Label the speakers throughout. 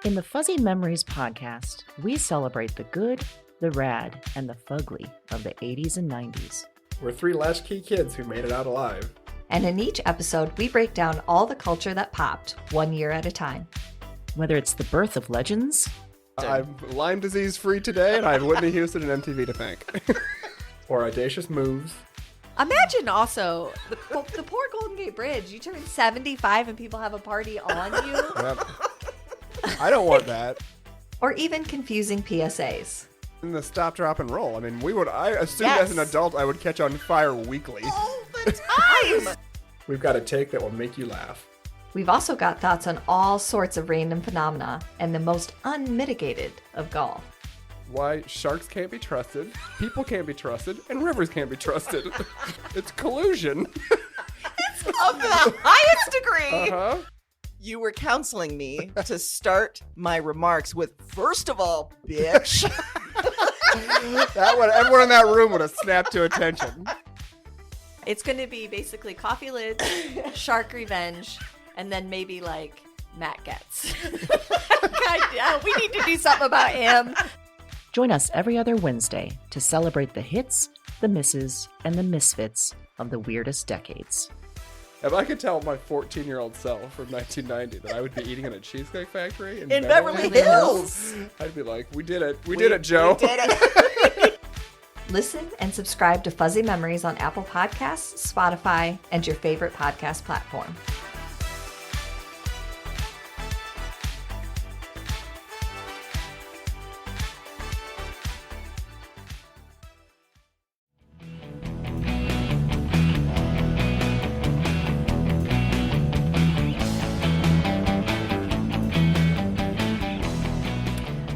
Speaker 1: In the Fuzzy Memories podcast, we celebrate the good, the rad, and the fugly of the 80s and 90s.
Speaker 2: We're three latchkey kids who made it out alive.
Speaker 3: And in each episode, we break down all the culture that popped, 1 year at a time.
Speaker 1: Whether it's the birth of legends,
Speaker 2: I'm Lyme disease free today, and I have Whitney Houston and MTV to thank. Or audacious moves.
Speaker 3: Imagine also the poor Golden Gate Bridge. You turn 75 and people have a party on you.
Speaker 2: Yep. I don't want that.
Speaker 3: Or even confusing PSAs.
Speaker 2: And the stop, drop, and roll. I mean, I assumed
Speaker 3: Yes.
Speaker 2: as an adult I would catch on fire weekly.
Speaker 3: All the time!
Speaker 2: We've got a take that will make you laugh.
Speaker 3: We've also got thoughts on all sorts of random phenomena and the most unmitigated of golf.
Speaker 2: Why sharks can't be trusted, people can't be trusted, and rivers can't be trusted. It's collusion.
Speaker 4: Of the highest degree.
Speaker 2: Uh-huh.
Speaker 4: You were counseling me to start my remarks with, first of all, bitch.
Speaker 2: Everyone in that room would have snapped to attention.
Speaker 3: It's going to be basically coffee lids, shark revenge, and then maybe like Matt Getz. God, we need to do something about him.
Speaker 1: join us every other Wednesday to celebrate the hits, the misses, and the misfits of the weirdest decades.
Speaker 2: If I could tell my 14-year-old self from 1990 that I would be eating in a cheesecake factory in
Speaker 4: Beverly Hills.
Speaker 2: I'd be like, we did it. We did it, Joe.
Speaker 4: We did it.
Speaker 3: Listen and subscribe to Fuzzy Memories on Apple Podcasts, Spotify, and your favorite podcast platform.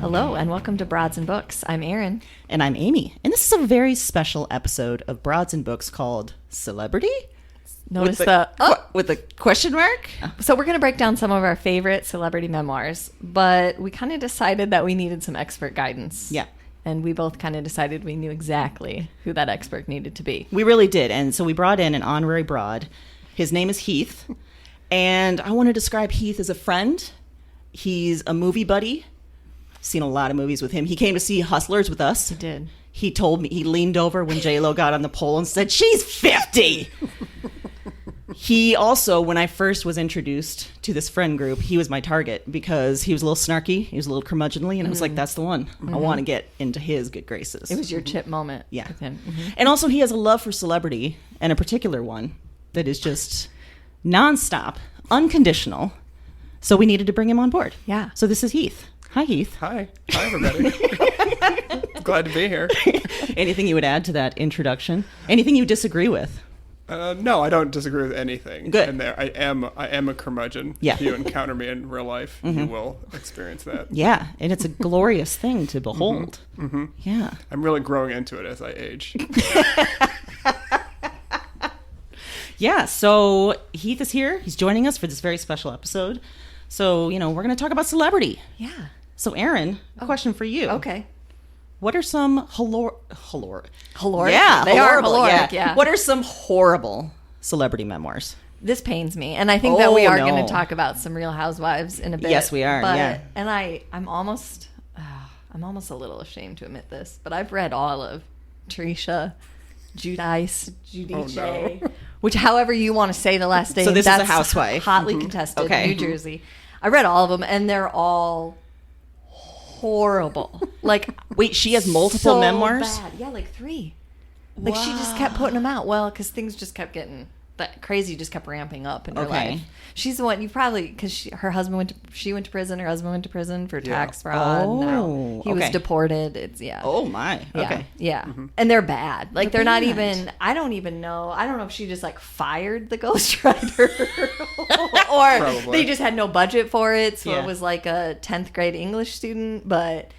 Speaker 3: Hello, and welcome to Broads and Books. I'm Erin.
Speaker 5: And I'm Amy. And this is a very special episode of Broads and Books called Celebrity?
Speaker 3: Notice
Speaker 5: With the question mark?
Speaker 3: So we're going to break down some of our favorite celebrity memoirs, but we kind of decided that we needed some expert guidance.
Speaker 5: Yeah.
Speaker 3: And we both kind of decided we knew exactly who that expert needed to be.
Speaker 5: We really did. And so we brought in an honorary broad. His name is Heath. And I want to describe Heath as a friend. He's a movie buddy. Seen a lot of movies with him. He came to see Hustlers with us.
Speaker 3: He did.
Speaker 5: He told me, he leaned over when J-Lo got on the pole and said, "She's 50." He also, when I first was introduced to this friend group, he was my target because he was a little snarky. He was a little curmudgeonly. And I was like, that's the one. I want to get into his good graces.
Speaker 3: It was your chip moment.
Speaker 5: Yeah.
Speaker 3: With him.
Speaker 5: And also he has a love for celebrity, and a particular one that is just nonstop, unconditional. So we needed to bring him on board.
Speaker 3: Yeah.
Speaker 5: So this is Heath. Hi, Heath.
Speaker 2: Hi, everybody. Glad to be here.
Speaker 5: Anything you would add to that introduction? Anything you disagree with?
Speaker 2: No, I don't disagree with anything.
Speaker 5: Good.
Speaker 2: In there, I am a curmudgeon.
Speaker 5: Yeah.
Speaker 2: If you encounter me in real life, you will experience that.
Speaker 5: Yeah, and it's a glorious thing to behold. Yeah.
Speaker 2: I'm really growing into it as I age.
Speaker 5: Yeah, so Heath is here. He's joining us for this very special episode. So, we're going to talk about celebrity.
Speaker 3: Yeah.
Speaker 5: So, Erin, a question for you.
Speaker 3: Okay.
Speaker 5: What are some
Speaker 3: Caloric?
Speaker 5: Yeah,
Speaker 3: They are
Speaker 5: horrible,
Speaker 3: caloric, yeah.
Speaker 5: What are some horrible celebrity memoirs?
Speaker 3: This pains me. And I think that we
Speaker 5: Oh,
Speaker 3: are
Speaker 5: no.
Speaker 3: going to talk about some Real Housewives in a bit.
Speaker 5: Yes, we are,
Speaker 3: But,
Speaker 5: yeah.
Speaker 3: And I'm almost a little ashamed to admit this, but I've read all of Trisha, Judice,
Speaker 2: Oh, no.
Speaker 3: which however you want to say the last name.
Speaker 5: So this is a
Speaker 3: that's
Speaker 5: housewife.
Speaker 3: hotly contested
Speaker 5: Okay.
Speaker 3: in New Jersey. I read all of them, and they're all horrible. Like,
Speaker 5: Wait, she has multiple
Speaker 3: so
Speaker 5: memoirs?
Speaker 3: bad. Yeah, like 3. Like, she just kept putting them out. Well, because things just kept getting that crazy, just kept ramping up in her
Speaker 5: Okay.
Speaker 3: life. She's the one you probably because she went to prison. Her husband went to prison for tax fraud.
Speaker 5: Oh,
Speaker 3: he was
Speaker 5: okay.
Speaker 3: deported. It's
Speaker 5: Oh, my.
Speaker 3: yeah,
Speaker 5: Okay.
Speaker 3: yeah, and they're bad. Like they're not
Speaker 5: bad.
Speaker 3: even. I don't even know. I don't know if she just like fired the ghostwriter, or
Speaker 2: Probably.
Speaker 3: they just had no budget for it, so
Speaker 5: Yeah.
Speaker 3: it was like a 10th grade English student. But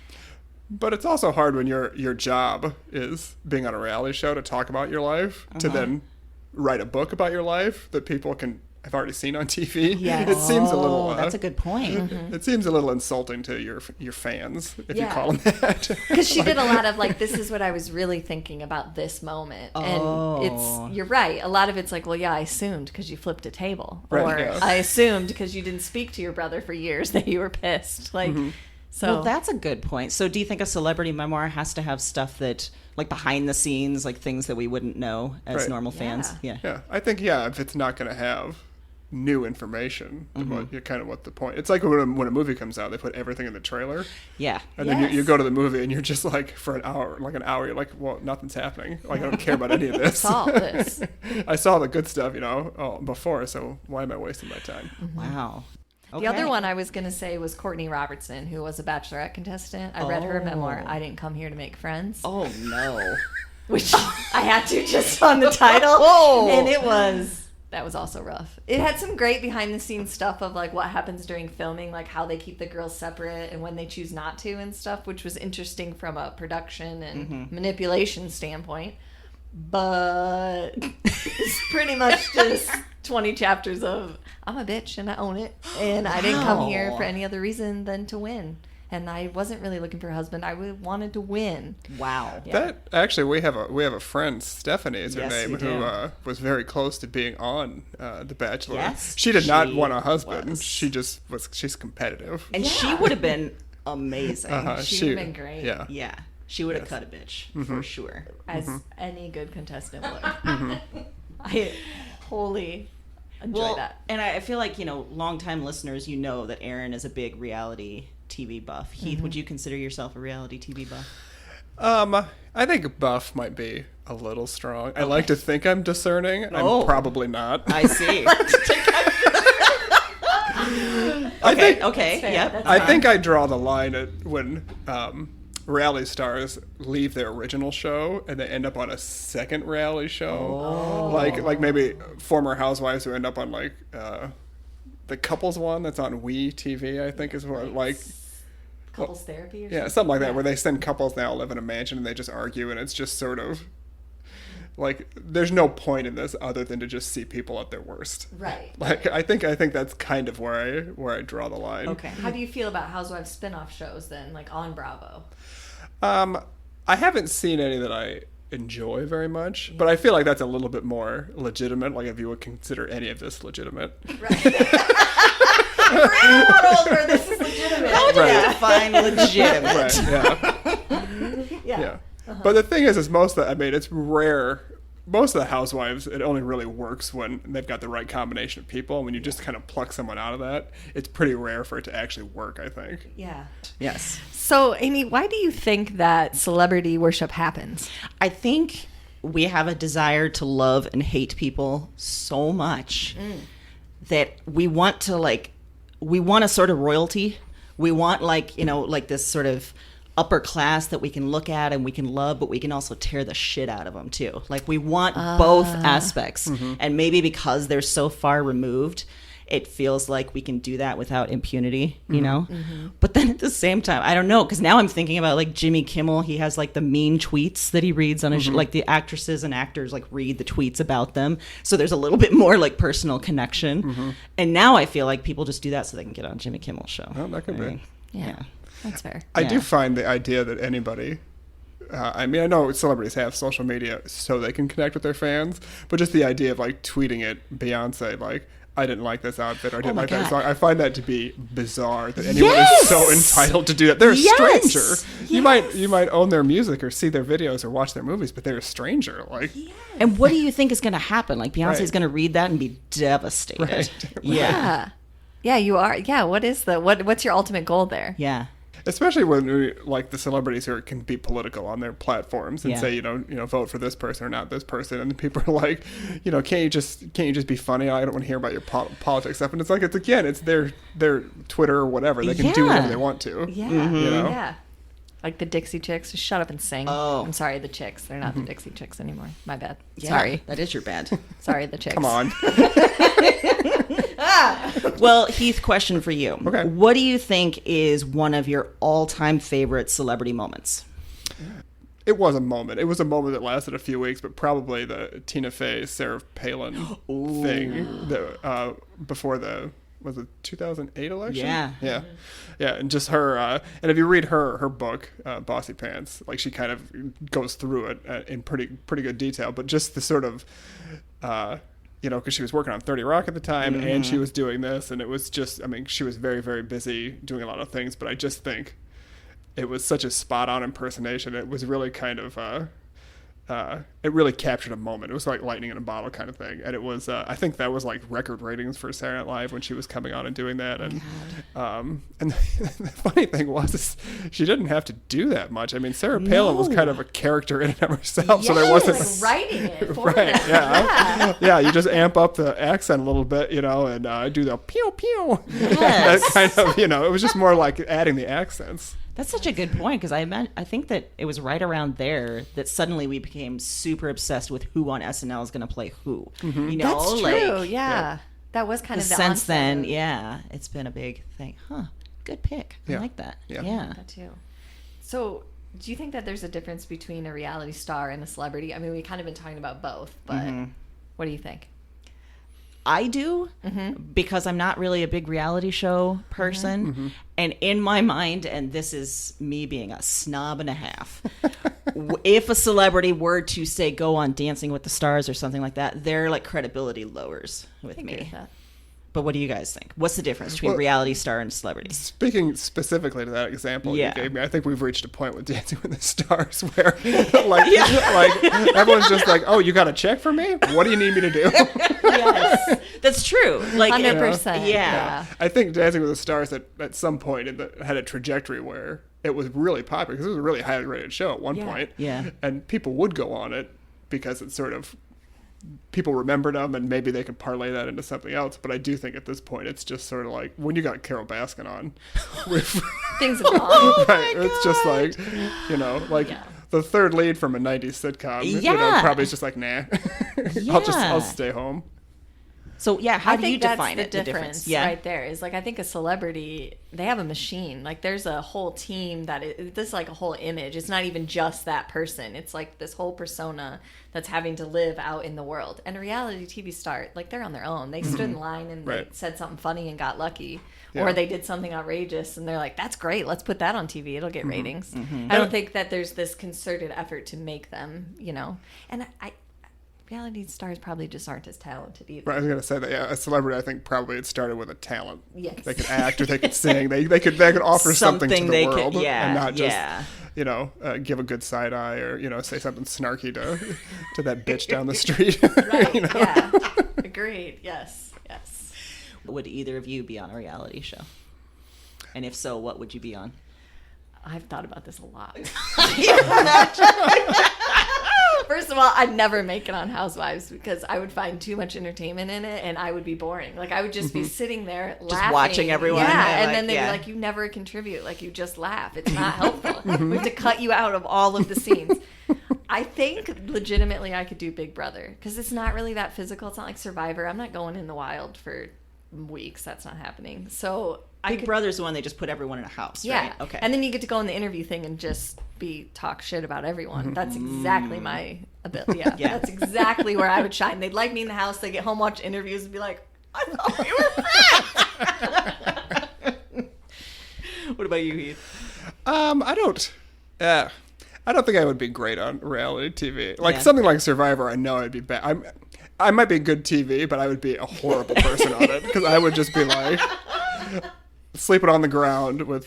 Speaker 2: But it's also hard when your job is being on a reality show to talk about your life, to then write a book about your life that people can I've already seen on TV.
Speaker 5: Yes.
Speaker 2: It seems a little.
Speaker 5: That's a good point.
Speaker 2: It seems a little insulting to your fans if you
Speaker 3: Yeah.
Speaker 2: call them that.
Speaker 3: Because she did a lot of like, this is what I was really thinking about this moment.
Speaker 5: Oh.
Speaker 3: And you're right. A lot of it's like, well, yeah, I assumed because you flipped a table.
Speaker 2: Right,
Speaker 3: or
Speaker 2: yeah.
Speaker 3: I assumed because you didn't speak to your brother for years that you were pissed. Like, so.
Speaker 5: Well, that's a good point. So do you think a celebrity memoir has to have stuff that, like behind the scenes, like things that we wouldn't know as
Speaker 2: Right.
Speaker 5: normal fans?
Speaker 3: Yeah.
Speaker 2: Yeah, I think if it's not going to have new information, kind of what the point. It's like when a movie comes out, they put everything in the trailer,
Speaker 5: Yeah.
Speaker 2: and then
Speaker 3: Yes.
Speaker 2: you go to the movie and you're just like for an hour, you're like, well, nothing's happening. Like I don't care about any of this.
Speaker 3: Saw this.
Speaker 2: I saw the good stuff, before, so why am I wasting my time?
Speaker 5: Wow.
Speaker 3: The other one I was going to say was Courtney Robertson, who was a Bachelorette contestant. I read her memoir, I Didn't Come Here to Make Friends,
Speaker 5: Oh, no.
Speaker 3: which I had to just on the title.
Speaker 5: Oh.
Speaker 3: And that was also rough. It had some great behind the scenes stuff of like what happens during filming, like how they keep the girls separate and when they choose not to and stuff, which was interesting from a production and manipulation standpoint. But it's pretty much just 20 chapters of I'm a bitch and I own it. And I didn't come here for any other reason than to win. And I wasn't really looking for a husband. I wanted to win.
Speaker 5: Wow.
Speaker 3: Yeah.
Speaker 2: That actually, we have a friend, Stephanie is her
Speaker 5: Yes,
Speaker 2: name,
Speaker 5: we do.
Speaker 2: who was very close to being on The Bachelor.
Speaker 5: Yes,
Speaker 2: she did not
Speaker 5: she
Speaker 2: want a husband.
Speaker 5: was.
Speaker 2: She's competitive.
Speaker 5: And she would have been amazing.
Speaker 3: She would've been great.
Speaker 2: Yeah.
Speaker 5: Yeah. She would have cut a bitch, for sure.
Speaker 3: As any good contestant would. I wholly enjoy that.
Speaker 5: And I feel like, longtime listeners, that Erin is a big reality TV buff. Heath, would you consider yourself a reality TV buff?
Speaker 2: I think buff might be a little strong. I like to think I'm discerning.
Speaker 5: Oh.
Speaker 2: I'm probably not.
Speaker 5: I see. Okay.
Speaker 3: fair.
Speaker 5: Yeah.
Speaker 3: That's
Speaker 2: I think I draw the line at when reality stars leave their original show and they end up on a second reality show. Like maybe former housewives who end up on like the couples one that's on TV, I think is what like
Speaker 3: Couples therapy or
Speaker 2: yeah, something like that, where they send couples now live in a mansion and they just argue, and it's just sort of like there's no point in this other than to just see people at their worst.
Speaker 3: Right.
Speaker 2: Like I think that's kind of where I draw the line.
Speaker 5: Okay.
Speaker 3: How do you feel about Housewives spin-off shows then, like on Bravo?
Speaker 2: I haven't seen any that I enjoy very much, but I feel like that's a little bit more legitimate. Like if you would consider any of this legitimate.
Speaker 3: We're in a world where this is legitimate.
Speaker 5: How would you define legitimate?
Speaker 2: Right. Yeah. Yeah. But the thing is it's rare. Most of the housewives, it only really works when they've got the right combination of people. And when you just kind of pluck someone out of that, it's pretty rare for it to actually work, I think.
Speaker 3: Yeah.
Speaker 5: Yes.
Speaker 3: So, Amy, why do you think that celebrity worship happens?
Speaker 5: I think we have a desire to love and hate people so much that we want a sort of royalty. We want like this sort of upper class that we can look at and we can love, but we can also tear the shit out of them too. Like we want both aspects. And maybe because they're so far removed, it feels like we can do that without impunity, But then at the same time, I don't know, because now I'm thinking about like Jimmy Kimmel. He has like the mean tweets that he reads on his like the actresses and actors like read the tweets about them. So there's a little bit more like personal connection. And now I feel like people just do that so they can get on Jimmy Kimmel's show.
Speaker 2: Oh, that could be.
Speaker 3: Yeah. That's fair.
Speaker 2: I do
Speaker 5: Yeah.
Speaker 2: find the idea that anybody, I know celebrities have social media so they can connect with their fans, but just the idea of like tweeting at Beyonce, like, I didn't like this outfit or I didn't
Speaker 5: my
Speaker 2: like that
Speaker 5: God.
Speaker 2: song. I find that to be bizarre that anyone is so entitled to do that. They're a stranger. You might own their music or see their videos or watch their movies, but they're a stranger. Like,
Speaker 5: And what do you think is going to happen? Like Beyonce's
Speaker 2: Right.
Speaker 5: going to read that and be devastated.
Speaker 2: Right.
Speaker 5: Yeah.
Speaker 3: Yeah, you are. Yeah, what's your ultimate goal there?
Speaker 5: Yeah.
Speaker 2: especially when like the celebrities who can be political on their platforms and
Speaker 5: Yeah.
Speaker 2: say vote for this person or not this person, and people are like, can't you just be funny? I don't want to hear about your politics stuff. And it's like it's their Twitter or whatever. They can do whatever they want to.
Speaker 3: Yeah. Yeah. Like the Dixie Chicks, just shut up and sing.
Speaker 5: Oh.
Speaker 3: I'm sorry, the Chicks. They're not the Dixie Chicks anymore. My bad.
Speaker 5: Yeah,
Speaker 3: Sorry.
Speaker 5: that is your bad.
Speaker 3: Sorry, the Chicks.
Speaker 2: Come on.
Speaker 5: Well, Heath, question for you.
Speaker 2: Okay.
Speaker 5: What do you think is one of your all-time favorite celebrity moments?
Speaker 2: It was a moment. It was a moment that lasted a few weeks, but probably the Tina Fey, Sarah Palin thing that, before was it 2008 election?
Speaker 5: Yeah.
Speaker 2: Yeah. And just her, and if you read her book, Bossy Pants, like she kind of goes through it in pretty good detail, but just the sort of, because she was working on 30 Rock at the time and she was doing this, and it was just, I mean, she was very, very busy doing a lot of things, but I just think it was such a spot-on impersonation. It was really kind of, it really captured a moment. It was like lightning in a bottle kind of thing. And it was, I think that was like record ratings for Saturday Night Live when she was coming on and doing that. And and the funny thing was she didn't have to do that much. I mean, Sarah Palin was kind of a character in and of herself. So there wasn't
Speaker 3: like writing it for
Speaker 2: right,
Speaker 3: them.
Speaker 2: Yeah, you just amp up the accent a little bit, and do the pew pew. That kind of, it was just more like adding the accents.
Speaker 5: That's such a good point, because I think that it was right around there that suddenly we became super obsessed with who on SNL is going to play who.
Speaker 2: Mm-hmm.
Speaker 3: That's true. Yeah. That was kind of the
Speaker 5: since then.
Speaker 3: onset.
Speaker 5: Yeah, it's been a big thing. Good pick. I like that. Yeah.
Speaker 3: That too. So, do you think that there's a difference between a reality star and a celebrity? I mean, we kind of been talking about both, but what do you think?
Speaker 5: I do, because I'm not really a big reality show person. And in my mind, and this is me being a snob and a half, if a celebrity were to say go on Dancing with the Stars or something like that, their like credibility lowers with
Speaker 3: I agree
Speaker 5: me.
Speaker 3: with that.
Speaker 5: But what do you guys think? What's the difference between reality star and celebrity?
Speaker 2: Speaking specifically to that example you gave me, I think we've reached a point with Dancing with the Stars where, like everyone's just like, "Oh, you got a check for me? What do you need me to do?"
Speaker 5: Yes, that's true. Like
Speaker 3: 100%.
Speaker 5: Yeah.
Speaker 2: I think Dancing with the Stars at some point had a trajectory where it was really popular because it was a really highly rated show at one point.
Speaker 5: Yeah.
Speaker 2: And people would go on it because it's sort of, people remembered them and maybe they could parlay that into something else. But I do think at this point it's just sort of like when you got Carol Baskin on,
Speaker 3: Things have gone.
Speaker 2: right? It's just like, the third lead from a 90s sitcom, probably is just like, nah, I'll stay home.
Speaker 5: So how do you
Speaker 3: that's
Speaker 5: define
Speaker 3: the
Speaker 5: it?
Speaker 3: difference right there is like, I think a celebrity, they have a machine. Like there's a whole team this is like a whole image. It's not even just that person. It's like this whole persona that's having to live out in the world. And a reality TV star, like they're on their own. They stood in line and they said something funny and got lucky. Yeah. Or they did something outrageous and they're like, that's great. Let's put that on TV. It'll get ratings. I don't think that there's this concerted effort to make them, And reality stars probably just aren't as talented either.
Speaker 2: Right, I was going to say that, a celebrity, I think probably it started with a talent.
Speaker 3: Yes.
Speaker 2: They could act or they could sing. They could offer something to the world and not just, give a good side eye or, say something snarky to that bitch down the street.
Speaker 3: Right, yeah. Agreed, yes.
Speaker 5: Would either of you be on a reality show? And if so, what would you be on?
Speaker 3: I've thought about this a lot. First of all, I'd never make it on Housewives because I would find too much entertainment in it and I would be boring. Like I would just be sitting there laughing.
Speaker 5: Just watching everyone.
Speaker 3: Yeah, and then they'd be like, you never contribute. Like you just laugh. It's not helpful. We have to cut you out of all of the scenes. I think legitimately I could do Big Brother because it's not really that physical. It's not like Survivor. I'm not going in the wild for weeks. That's not happening. So
Speaker 5: Big Brother's the one they just put everyone in a house, right?
Speaker 3: Okay. And then you get to go in the interview thing and just talk shit about everyone. That's exactly my ability. Yeah. That's exactly where I would shine. They'd like me in the house. They get home, watch interviews, and be like, I thought we were friends.
Speaker 5: What about you, Heath?
Speaker 2: I don't think I would be great on reality TV. Like something like Survivor, I know I'd be bad. I might be good TV, but I would be a horrible person on it because I would just be like sleeping on the ground with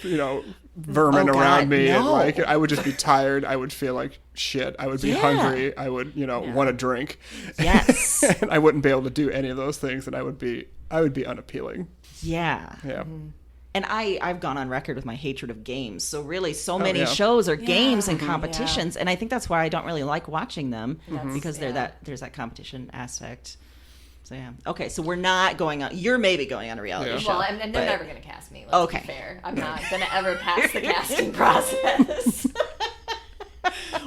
Speaker 2: vermin around me, and like I would just be tired. I would feel like shit. I would be hungry. I would want to drink.
Speaker 5: Yes,
Speaker 2: and I wouldn't be able to do any of those things, and I would be unappealing.
Speaker 5: Yeah.
Speaker 2: Mm-hmm.
Speaker 5: And I've gone on record with my hatred of games. So really, many shows are games and competitions, and I think that's why I don't really like watching them because there's that competition aspect. So okay. So we're not going on. You're maybe going on a reality show.
Speaker 3: Well, and they're never going to cast me. Let's be fair. I'm not going to ever pass the casting process.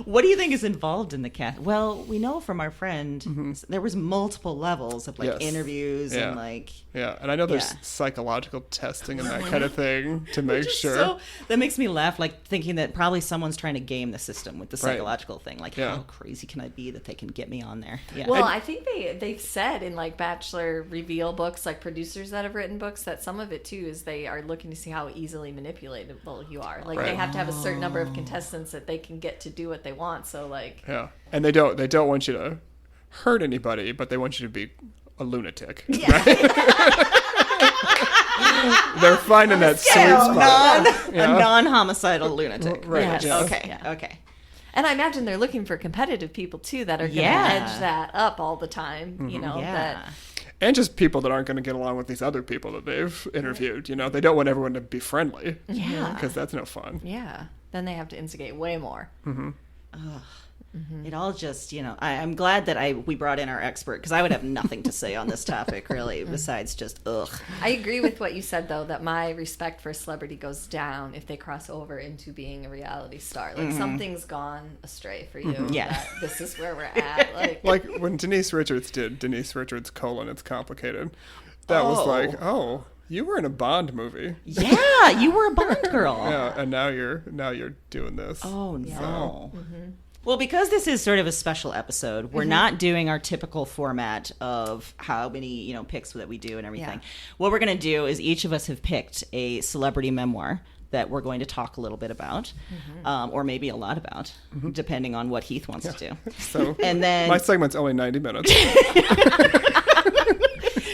Speaker 5: What do you think is involved in the cast? Well, we know from our friend there was multiple levels of like
Speaker 2: Yes.
Speaker 5: interviews
Speaker 2: Yeah.
Speaker 5: and like
Speaker 2: Yeah, and I know there's
Speaker 5: Yeah.
Speaker 2: psychological testing and that kind of thing to make sure.
Speaker 5: So that makes me laugh, like thinking that probably someone's trying to game the system with the
Speaker 2: Right.
Speaker 5: psychological thing. Like,
Speaker 2: Yeah.
Speaker 5: how crazy can I be that they can get me on there? Yeah.
Speaker 3: Well, I think they've said in like Bachelor reveal books, like producers that have written books, that some of it too is they are looking to see how easily manipulatable you are. Like they
Speaker 2: Right.
Speaker 3: have to have a certain number of contestants that they can get to do what they want. So like,
Speaker 2: Yeah, and they don't want you to hurt anybody, but they want you to be a lunatic. They're finding that sweet spot.
Speaker 5: A non-homicidal lunatic.
Speaker 2: Right,
Speaker 3: Yes.
Speaker 2: yeah.
Speaker 5: Okay.
Speaker 3: Yeah.
Speaker 5: Okay.
Speaker 3: and I imagine they're looking for competitive people too that are going to
Speaker 5: Yeah.
Speaker 3: edge that up all the time. You know
Speaker 5: Yeah.
Speaker 3: that.
Speaker 2: And just people that aren't going to get along with these other people that they've interviewed. You know, they don't want everyone to be friendly.
Speaker 5: Yeah.
Speaker 2: Because that's no fun.
Speaker 3: Yeah. Then they have to instigate way more.
Speaker 5: It all just, I'm glad that we brought in our expert because I would have nothing to say on this topic really besides just ugh.
Speaker 3: I agree with what you said though, that my respect for a celebrity goes down if they cross over into being a reality star. Like something's gone astray for you.
Speaker 5: Yeah.
Speaker 3: That this is where we're at.
Speaker 2: Like when Denise Richards did Denise Richards: It's Complicated. That was
Speaker 5: Oh.
Speaker 2: like, oh, you were in a Bond movie.
Speaker 5: Yeah, you were a Bond girl.
Speaker 2: Yeah, and now you're doing this.
Speaker 5: Oh no. Well, because this is sort of a special episode, we're not doing our typical format of how many, picks that we do and everything.
Speaker 3: Yeah.
Speaker 5: What we're going to do is each of us have picked a celebrity memoir that we're going to talk a little bit about, or maybe a lot about, depending on what Heath wants to do.
Speaker 2: So
Speaker 5: And then
Speaker 2: my segment's only 90 minutes.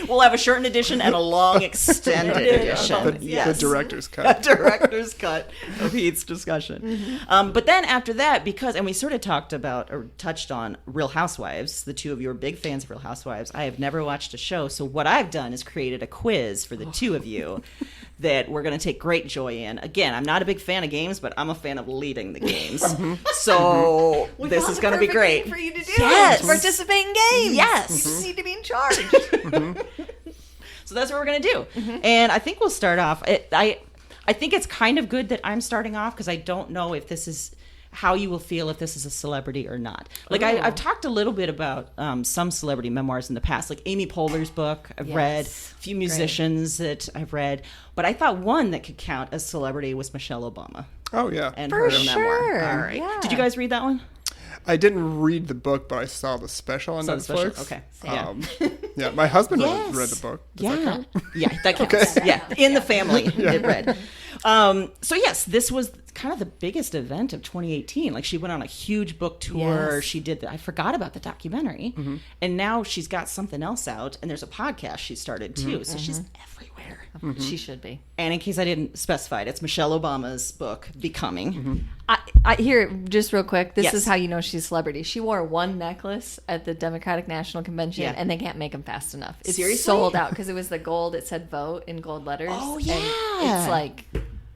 Speaker 5: we'll have a shortened edition and a long extended edition.
Speaker 2: The director's cut.
Speaker 5: Director's cut of Heath's discussion. But then after that, and we sort of talked about or touched on Real Housewives, the two of you are big fans of Real Housewives. I have never watched a show, so what I've done is created a quiz for the two of you that we're going to take great joy in. Again, I'm not a big fan of games, but I'm a fan of leading the games. So this is going to be great.
Speaker 3: For you to do
Speaker 5: Yes.
Speaker 3: is participate in games.
Speaker 5: Yes.
Speaker 3: You just need to be in charge.
Speaker 5: So that's what we're going to do. And I think we'll start off. I think it's kind of good that I'm starting off because I don't know if this is how you will feel if this is a celebrity or not. Like I've talked a little bit about some celebrity memoirs in the past, like Amy Poehler's book I've read, a few musicians that I've read. But I thought one that could count as celebrity was Michelle Obama
Speaker 2: Oh, yeah.
Speaker 5: and
Speaker 3: For
Speaker 5: her
Speaker 3: sure.
Speaker 5: memoir. All right.
Speaker 3: Yeah.
Speaker 5: Did you guys read that one?
Speaker 2: I didn't read the book, but I saw the special on
Speaker 5: Saw the
Speaker 2: Netflix.
Speaker 5: special? Okay.
Speaker 2: Yeah, my husband
Speaker 5: Yes.
Speaker 2: read the book. Does that
Speaker 5: Yeah.
Speaker 2: count?
Speaker 5: Yeah, that counts. Yeah, in the family, it read. So yes, this was kind of the biggest event of 2018. Like she went on a huge book tour.
Speaker 3: Yes.
Speaker 5: She did I forgot about the documentary. And now she's got something else out and there's a podcast she started too. So she's everywhere.
Speaker 3: She should be.
Speaker 5: And in case I didn't specify it, it's Michelle Obama's book, Becoming.
Speaker 3: I here just real quick. This
Speaker 5: Yes.
Speaker 3: is how you know she's a celebrity. She wore one necklace at the Democratic National Convention,
Speaker 5: Yeah.
Speaker 3: and they can't make them fast enough. It's
Speaker 5: Seriously?
Speaker 3: sold out because it was the gold. It said "vote" in gold letters.
Speaker 5: Oh,
Speaker 3: and
Speaker 5: yeah.
Speaker 3: it's like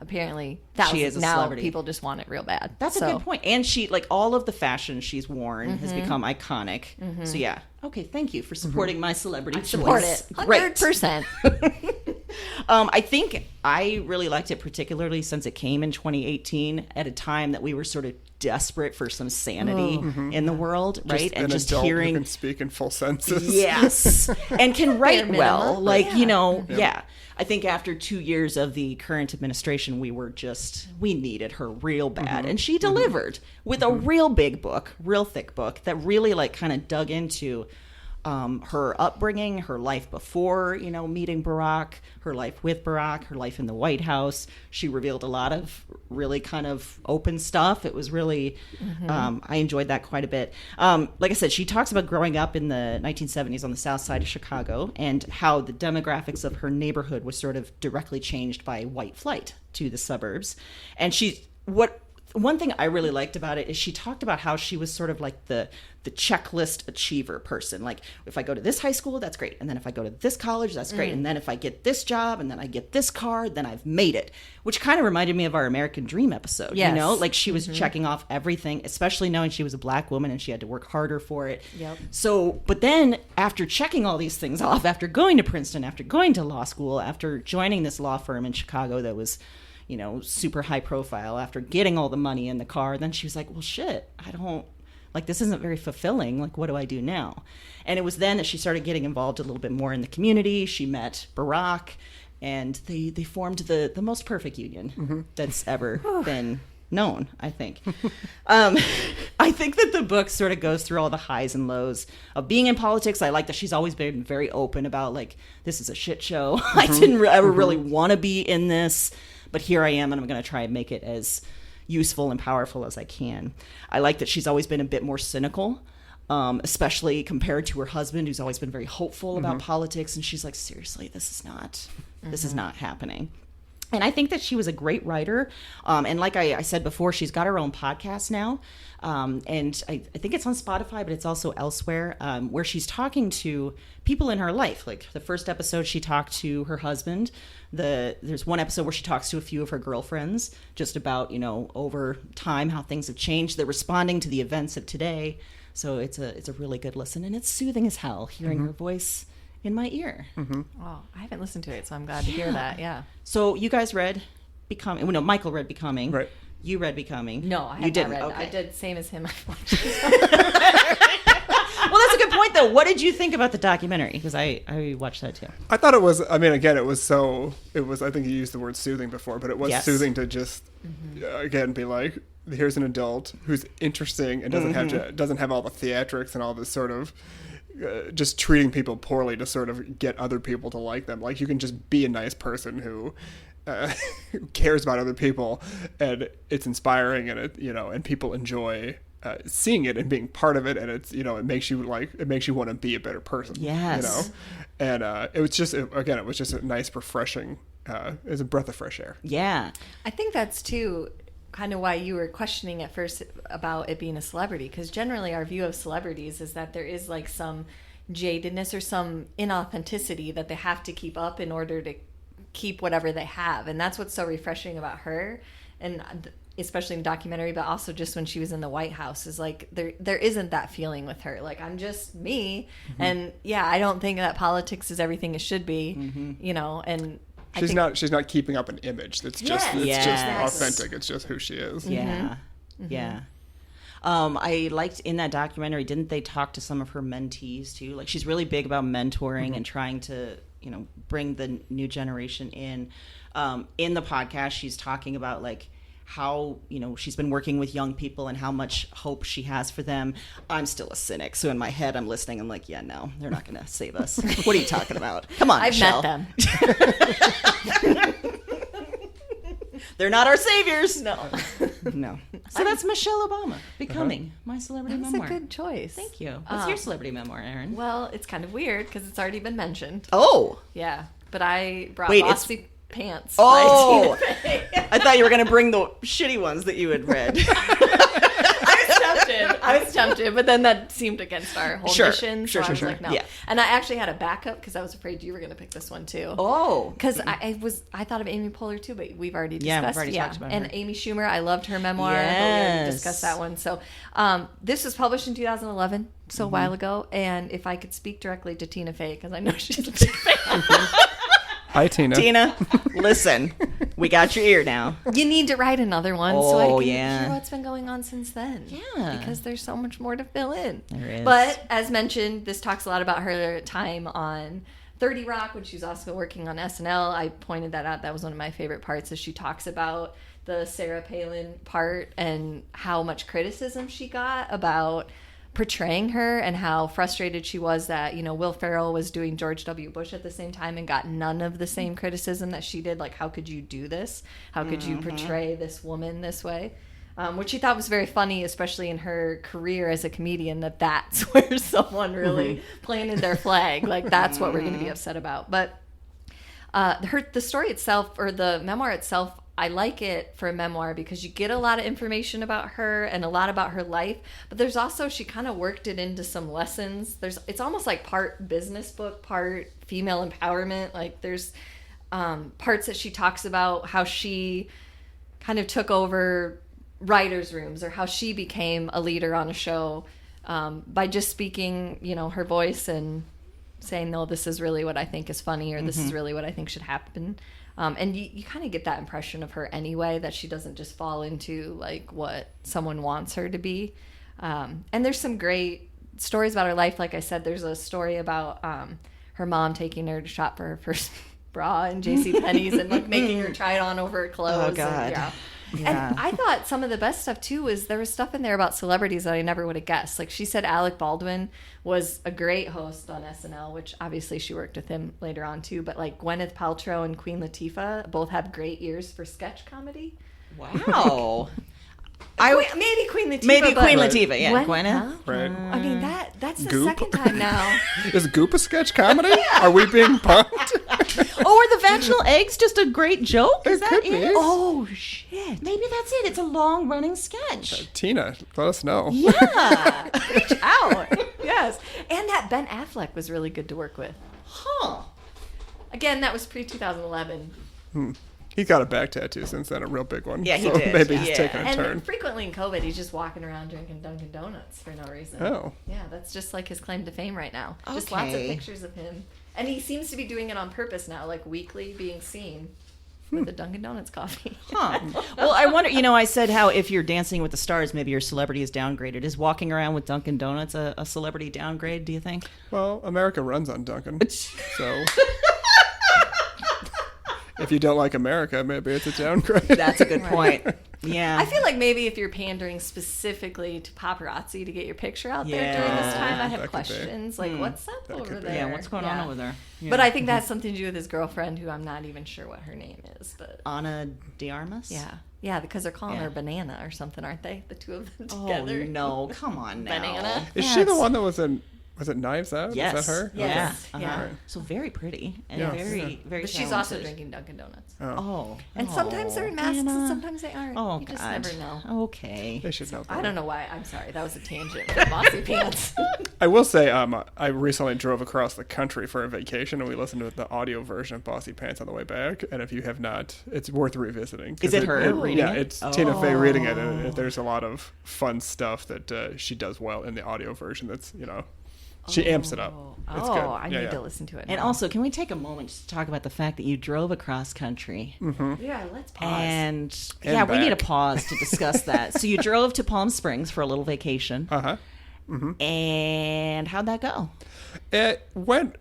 Speaker 3: apparently thousands.
Speaker 5: She is a
Speaker 3: now
Speaker 5: celebrity.
Speaker 3: people just want it real bad.
Speaker 5: That's a good point. And she, like, all of the fashion she's worn has become iconic. So, yeah. Okay, thank you for supporting my celebrity
Speaker 3: Support
Speaker 5: choice.
Speaker 3: it,
Speaker 5: Great.
Speaker 3: 100%.
Speaker 5: I think I really liked it, particularly since it came in 2018 at a time that we were sort of desperate for some sanity in the world, right?
Speaker 2: An
Speaker 5: Just
Speaker 2: adult
Speaker 5: hearing.
Speaker 2: who can speak in full senses.
Speaker 5: Yes. And can write
Speaker 3: minimum.
Speaker 5: well. Like,
Speaker 3: Yeah.
Speaker 5: I think after 2 years of the current administration, we needed her real bad. And she delivered with a real big book, real thick book that really like kind of dug into her upbringing, her life before, meeting Barack, her life with Barack, her life in the White House. She revealed a lot of really kind of open stuff. It was really, I enjoyed that quite a bit. Like I said, she talks about growing up in the 1970s on the south side of Chicago and how the demographics of her neighborhood was sort of directly changed by white flight to the suburbs. And one thing I really liked about it is she talked about how she was sort of like the checklist achiever person. Like, if I go to this high school, that's great. And then if I go to this college, that's great. And then if I get this job and then I get this car, then I've made it. Which kind of reminded me of our American Dream episode,
Speaker 3: Yes.
Speaker 5: Like she was checking off everything, especially knowing she was a black woman and she had to work harder for it.
Speaker 3: Yep.
Speaker 5: So, but then after checking all these things off, after going to Princeton, after going to law school, after joining this law firm in Chicago that was super high profile after getting all the money in the car. Then she was like, well, shit, this isn't very fulfilling. Like, what do I do now? And it was then that she started getting involved a little bit more in the community. She met Barack, and they formed the most perfect union that's ever been known, I think. I think that the book sort of goes through all the highs and lows of being in politics. I like that she's always been very open about, like, this is a shit show. I didn't ever really want to be in this, but here I am, and I'm going to try and make it as useful and powerful as I can. I like that she's always been a bit more cynical, especially compared to her husband, who's always been very hopeful about politics. And she's like, seriously, this is not happening. And I think that she was a great writer. And like I said before, she's got her own podcast now. And I think it's on Spotify, but it's also elsewhere, where she's talking to people in her life. Like the first episode, she talked to her husband. There's one episode where she talks to a few of her girlfriends just about, over time, how things have changed. They're responding to the events of today. So it's a really good listen. And it's soothing as hell hearing her voice in my ear.
Speaker 3: Oh, I haven't listened to it, so I'm glad to hear that. Yeah.
Speaker 5: So you guys read Becoming. Well, no, Michael read Becoming.
Speaker 2: Right.
Speaker 5: You read Becoming.
Speaker 3: No, I
Speaker 5: didn't.
Speaker 3: not read.
Speaker 5: Okay.
Speaker 3: I did same as him.
Speaker 5: Well, that's a good point, though. What did you think about the documentary? Because I watched that too.
Speaker 2: I thought it was, again, it was, I think you used the word soothing before, but it was soothing to just, again, be like, here's an adult who's interesting and doesn't have all the theatrics and all this sort of just treating people poorly to sort of get other people to like them. Like, you can just be a nice person who cares about other people, and it's inspiring, and and people enjoy seeing it and being part of it, and it's it makes you want to be a better person.
Speaker 5: Yes.
Speaker 2: And it was just a nice, refreshing. It was a breath of fresh air.
Speaker 5: Yeah.
Speaker 3: I think that's too kind of why you were questioning at first about it being a celebrity, because generally our view of celebrities is that there is like some jadedness or some inauthenticity that they have to keep up in order to keep whatever they have, and that's what's so refreshing about her, and especially in the documentary, but also just when she was in the White House, is like there isn't that feeling with her. Like, I'm just me, and I don't think that politics is everything it should be, and
Speaker 2: she's not keeping up an image that's just authentic. It's just who she is.
Speaker 5: Yeah. Yeah. I liked in that documentary, didn't they talk to some of her mentees too? Like, she's really big about mentoring and trying to, bring the new generation in. In the podcast, she's talking about like how, she's been working with young people and how much hope she has for them. I'm still a cynic, so in my head I'm listening. I'm like, yeah, no, they're not going to save us. What are you talking about? Come on,
Speaker 3: I've
Speaker 5: Michelle.
Speaker 3: met them.
Speaker 5: They're not our saviors.
Speaker 3: No.
Speaker 5: So that's Michelle Obama, Becoming, my celebrity
Speaker 3: That's
Speaker 5: memoir.
Speaker 3: a good choice.
Speaker 5: Thank you. What's your celebrity memoir, Erin?
Speaker 3: Well, it's kind of weird because it's already been mentioned.
Speaker 5: Oh.
Speaker 3: Yeah, but I brought
Speaker 5: Wait,
Speaker 3: Bossy Pants.
Speaker 5: Oh.
Speaker 3: by Tina Fey.
Speaker 5: I thought you were going to bring the shitty ones that you had read.
Speaker 3: I was tempted, but then that seemed against our whole mission. So I was like, no.
Speaker 5: Yeah.
Speaker 3: And I actually had a backup because I was afraid you were going to pick this one too.
Speaker 5: Oh.
Speaker 3: Because I thought of Amy Poehler too, but we've already discussed.
Speaker 5: Yeah, we've already talked about
Speaker 3: and
Speaker 5: her.
Speaker 3: Amy Schumer, I loved her memoir, but we already discussed that one. So this was published in 2011, so a while ago. And if I could speak directly to Tina Fey, because I know she's a big fan.
Speaker 2: Hi, Tina.
Speaker 5: Tina, listen, we got your ear now.
Speaker 3: You need to write another one so I can
Speaker 5: yeah.
Speaker 3: hear what's been going on since then.
Speaker 5: Yeah.
Speaker 3: Because there's so much more to fill in.
Speaker 5: There is.
Speaker 3: But as mentioned, this talks a lot about her time on 30 Rock when she was also working on SNL. I pointed that out. That was one of my favorite parts, as she talks about the Sarah Palin part and how much criticism she got about portraying her, and how frustrated she was that, Will Ferrell was doing George W. Bush at the same time and got none of the same criticism that she did. Like, how could you do this? How could you portray this woman this way? Which she thought was very funny, especially in her career as a comedian, that's where someone really planted their flag. Like, that's what we're going to be upset about. But the story itself, or the memoir itself, I like it for a memoir because you get a lot of information about her and a lot about her life, but there's also, she kind of worked it into some lessons. It's almost like part business book, part female empowerment. Like, there's parts that she talks about how she kind of took over writers' rooms, or how she became a leader on a show by just speaking, her voice and saying, no, this is really what I think is funny, or this is really what I think should happen. And you kind of get that impression of her anyway, that she doesn't just fall into like what someone wants her to be. And there's some great stories about her life. Like I said, there's a story about her mom taking her to shop for her first bra in JCPenney's and like making her try it on over her clothes.
Speaker 5: Oh, God.
Speaker 3: And,
Speaker 5: Yeah.
Speaker 3: And I thought some of the best stuff too was there was stuff in there about celebrities that I never would have guessed. Like she said Alec Baldwin was a great host on SNL, which obviously she worked with him later on too. But like Gwyneth Paltrow and Queen Latifah both have great ears for sketch comedy.
Speaker 5: Wow.
Speaker 3: Maybe Queen Latifah.
Speaker 5: Maybe
Speaker 3: but
Speaker 5: Queen Latifah, yeah. Gwyneth?
Speaker 3: Huh?
Speaker 2: Right.
Speaker 3: I mean that's the
Speaker 2: Goop.
Speaker 3: second time now.
Speaker 2: Is Goop a sketch comedy? Are we being punked?
Speaker 5: Oh, are the vaginal eggs just a great joke? Is
Speaker 2: It
Speaker 5: that
Speaker 2: could
Speaker 5: it?
Speaker 2: be.
Speaker 3: Oh shit!
Speaker 5: Maybe that's it. It's a long running sketch.
Speaker 2: Tina, let us know.
Speaker 5: Yeah.
Speaker 3: Reach out. Yes, and that Ben Affleck was really good to work with.
Speaker 5: Huh.
Speaker 3: Again, that was pre-2011.
Speaker 2: He got a back tattoo since then, a real big one.
Speaker 5: Yeah, he
Speaker 2: so
Speaker 5: did.
Speaker 2: Maybe he's
Speaker 5: Yeah.
Speaker 2: taking a
Speaker 3: And
Speaker 2: turn.
Speaker 3: frequently in COVID, he's just walking around drinking Dunkin' Donuts for no reason.
Speaker 2: Oh.
Speaker 3: Yeah, that's just like his claim to fame right now. Just lots of
Speaker 5: Okay.
Speaker 3: pictures of him. And he seems to be doing it on purpose now, like weekly being seen with a Dunkin' Donuts coffee.
Speaker 5: Huh. Well, I wonder, I said how if you're Dancing with the Stars, maybe your celebrity is downgraded. Is walking around with Dunkin' Donuts a celebrity downgrade, do you think?
Speaker 2: Well, America runs on Duncan. So if you don't like America, maybe it's a downgrade.
Speaker 5: That's a good point. Yeah.
Speaker 3: I feel like maybe if you're pandering specifically to paparazzi to get your picture out there during this
Speaker 5: Yeah,
Speaker 3: time, I
Speaker 2: that
Speaker 3: have
Speaker 2: could be.
Speaker 3: questions like, what's up
Speaker 2: That
Speaker 3: over
Speaker 2: could be.
Speaker 3: there?
Speaker 5: Yeah, what's going on over there? Yeah.
Speaker 3: But I think that's something to do with his girlfriend, who I'm not even sure what her name is. But
Speaker 5: Ana de Armas?
Speaker 3: yeah, because they're calling
Speaker 5: Yeah.
Speaker 3: her Banana or something, aren't they? The two of them
Speaker 5: Oh,
Speaker 3: together.
Speaker 5: no. Come on now.
Speaker 3: Banana?
Speaker 2: Is she the one that was in, was it Knives Out?
Speaker 5: Yes.
Speaker 2: Is that her?
Speaker 3: Yes.
Speaker 5: Yeah.
Speaker 3: Yeah.
Speaker 2: Right.
Speaker 5: So very pretty and
Speaker 2: Yeah.
Speaker 5: very, very
Speaker 3: But she's also
Speaker 5: talented.
Speaker 3: drinking Dunkin' Donuts.
Speaker 5: Oh.
Speaker 3: And sometimes they're in masks
Speaker 5: Anna.
Speaker 3: and sometimes they aren't.
Speaker 5: Oh,
Speaker 3: you just
Speaker 5: God.
Speaker 3: never know.
Speaker 5: Okay.
Speaker 2: They should know.
Speaker 3: I don't know why. I'm sorry. That was a tangent. For Bossy Pants.
Speaker 2: I will say, I recently drove across the country for a vacation, and we listened to the audio version of Bossy Pants on the way back. And if you have not, it's worth revisiting. 'Cause
Speaker 5: Is it her reading
Speaker 2: Yeah,
Speaker 5: it?
Speaker 2: it's Tina Fey reading it, and there's a lot of fun stuff that she does well in the audio version. That's she amps it up. It's good.
Speaker 3: I
Speaker 2: Yeah,
Speaker 3: need
Speaker 2: yeah.
Speaker 3: to listen to it.
Speaker 5: And
Speaker 3: now.
Speaker 5: also, can we take a moment just to talk about the fact that you drove across country?
Speaker 3: yeah, let's pause.
Speaker 5: And
Speaker 2: And
Speaker 5: yeah, we need a
Speaker 2: back.
Speaker 5: pause to discuss that. So you drove to Palm Springs for a little vacation.
Speaker 2: Uh-huh.
Speaker 5: And how'd that go?
Speaker 2: It went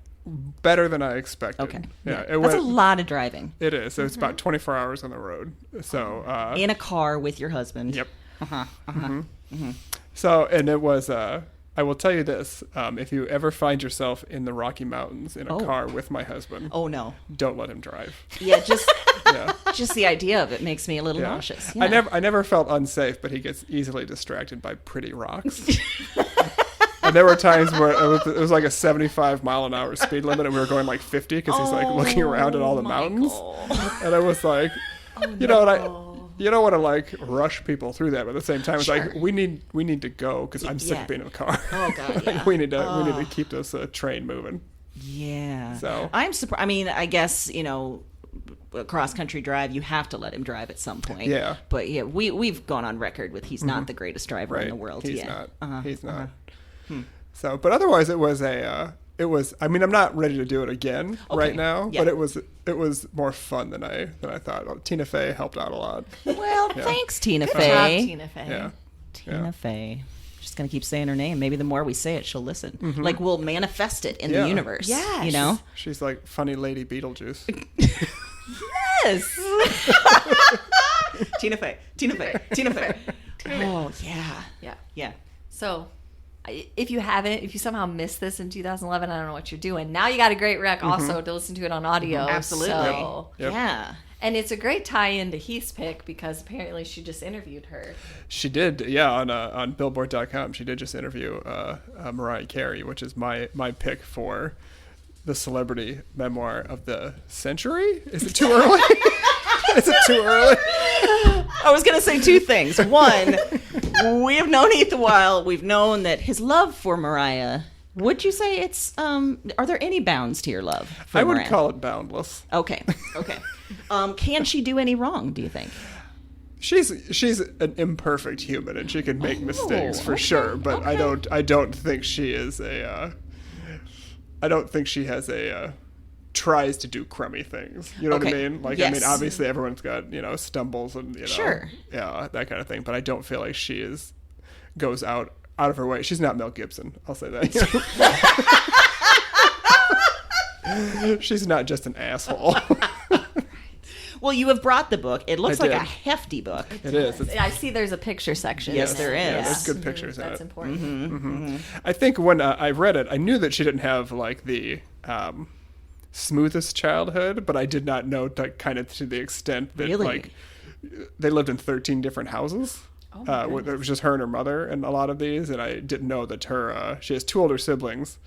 Speaker 2: better than I expected.
Speaker 5: Okay.
Speaker 2: Yeah, it
Speaker 5: That's
Speaker 2: went.
Speaker 5: a lot of driving.
Speaker 2: It is. So it's about 24 hours on the road. So
Speaker 5: In a car with your husband.
Speaker 2: yep.
Speaker 5: Uh-huh.
Speaker 2: So, and it was, I will tell you this, if you ever find yourself in the Rocky Mountains in a car with my husband,
Speaker 5: Oh, no.
Speaker 2: don't let him drive.
Speaker 5: Yeah, just
Speaker 2: Yeah.
Speaker 5: just the idea of it makes me a little
Speaker 2: Yeah.
Speaker 5: nauseous.
Speaker 2: I
Speaker 5: Yeah.
Speaker 2: never felt unsafe, but he gets easily distracted by pretty rocks. And there were times where it was like a 75-mile-an-hour speed limit, and we were going like 50 because he's like looking around at all the mountains. And I was like, you don't want to like rush people through that, but at the same time, it's like we need to go because I'm sick
Speaker 5: Yeah.
Speaker 2: of being in the car.
Speaker 5: Oh, God, yeah.
Speaker 2: we need to keep this train moving.
Speaker 5: Yeah.
Speaker 2: So-
Speaker 5: I'm surprised. I mean, I guess, a cross-country drive, you have to let him drive at some point.
Speaker 2: Yeah.
Speaker 5: But yeah, we've gone on record with he's not the greatest driver in the world.
Speaker 2: He's
Speaker 5: Yeah.
Speaker 2: not. He's not. So, but otherwise, it was I mean, I'm not ready to do it again right now,
Speaker 5: Yeah.
Speaker 2: but it was more fun than I thought. Oh, Tina Fey helped out a lot.
Speaker 5: Well, thanks, Tina
Speaker 3: Good job,
Speaker 5: Fey.
Speaker 3: Tina Fey.
Speaker 2: Yeah.
Speaker 5: Tina Fey. Just gonna keep saying her name. Maybe the more we say it, she'll listen. Like we'll manifest it in
Speaker 2: Yeah.
Speaker 5: the universe.
Speaker 3: Yes.
Speaker 5: You know?
Speaker 2: She's like funny lady Beetlejuice.
Speaker 3: Yes.
Speaker 5: Tina Fey. Tina Fey. Tina Fey. Oh yeah.
Speaker 3: Yeah.
Speaker 5: Yeah.
Speaker 3: So, if you somehow missed this in 2011, I don't know what you're doing. Now you got a great rec also to listen to it on audio.
Speaker 5: Absolutely.
Speaker 3: So,
Speaker 2: Yep.
Speaker 5: Yeah.
Speaker 3: and it's a great tie-in to Heath's pick because apparently she just interviewed her.
Speaker 2: She did, yeah, on Billboard.com. She did just interview Mariah Carey, which is my pick for the celebrity memoir of the century. Is it too early? Is it too early?
Speaker 5: I was going to say two things. One, we have known Heath a while. We've known that his love for Mariah, would you say it's, are there any bounds to your love for
Speaker 2: I would
Speaker 5: Mariah?
Speaker 2: call it boundless.
Speaker 5: Okay. Can she do any wrong, do you think?
Speaker 2: She's an imperfect human, and she can make mistakes for
Speaker 5: okay,
Speaker 2: sure. But I don't think she is I don't think she has a tries to do crummy things. You know what I
Speaker 5: Okay.
Speaker 2: mean? Like,
Speaker 5: Yes.
Speaker 2: I mean, obviously everyone's got, stumbles and,
Speaker 5: Sure.
Speaker 2: yeah, that kind of thing. But I don't feel like she goes out of her way. She's not Mel Gibson. I'll say that. She's not just an asshole.
Speaker 5: Well, you have brought the book. It looks
Speaker 2: I
Speaker 5: like
Speaker 2: did.
Speaker 5: a hefty book.
Speaker 2: It is.
Speaker 3: I see there's a picture section.
Speaker 5: Yes,
Speaker 3: in
Speaker 5: there
Speaker 3: it.
Speaker 5: is.
Speaker 2: Yeah, there's good pictures in
Speaker 3: That's
Speaker 2: it.
Speaker 3: important.
Speaker 2: I think when I read it, I knew that she didn't have like the smoothest childhood, but I did not know kind of to the extent that
Speaker 5: Really?
Speaker 2: like they lived in 13 different houses. It was just her and her mother in a lot of these, and I didn't know that she has 2 older siblings,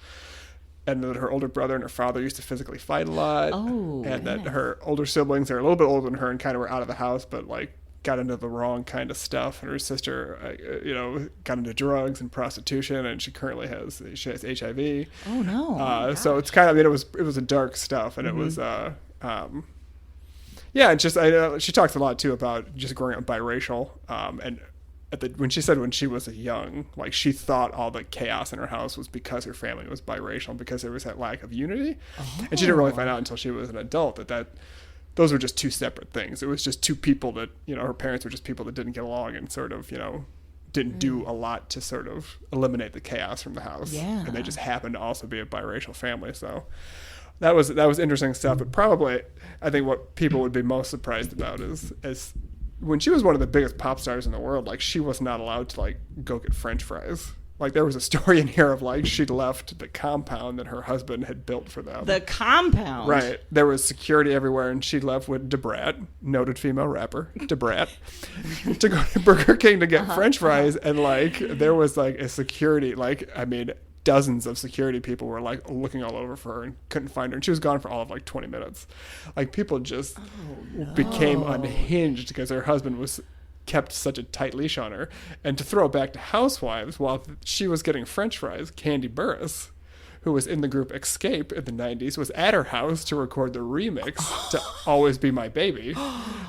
Speaker 2: and that her older brother and her father used to physically fight a lot.
Speaker 5: Oh,
Speaker 2: and that her older siblings are a little bit older than her and kind of were out of the house, but like got into the wrong kind of stuff. And her sister, got into drugs and prostitution, and she currently has HIV.
Speaker 5: Oh no.
Speaker 2: So it's kind of, it was a dark stuff, and it was, yeah, it's just, she talks a lot too about just growing up biracial, and when she was young, like she thought all the chaos in her house was because her family was biracial, because there was that lack of unity, and she didn't really find out until she was an adult that those were just 2 separate things. It was just 2 people that, her parents were just people that didn't get along and sort of, didn't do a lot to sort of eliminate the chaos from the house.
Speaker 5: Yeah.
Speaker 2: And they just happened to also be a biracial family. So that was interesting stuff. But probably, I think what people would be most surprised about is when she was one of the biggest pop stars in the world, like she was not allowed to like go get French fries. Like there was a story in here of like she'd left the compound that her husband had built for them.
Speaker 5: The compound.
Speaker 2: Right. There was security everywhere, and she left with Debrat, noted female rapper, Debrat, to go to Burger King to get French fries. And like there was like a security, like, I mean, dozens of security people were like looking all over for her and couldn't find her. And she was gone for all of like 20 minutes. Like people just became unhinged because her husband was kept such a tight leash on her. And to throw back to Housewives, while she was getting French fries, Candy Burris, who was in the group Escape in the 90s, was at her house to record the remix to Always Be My Baby.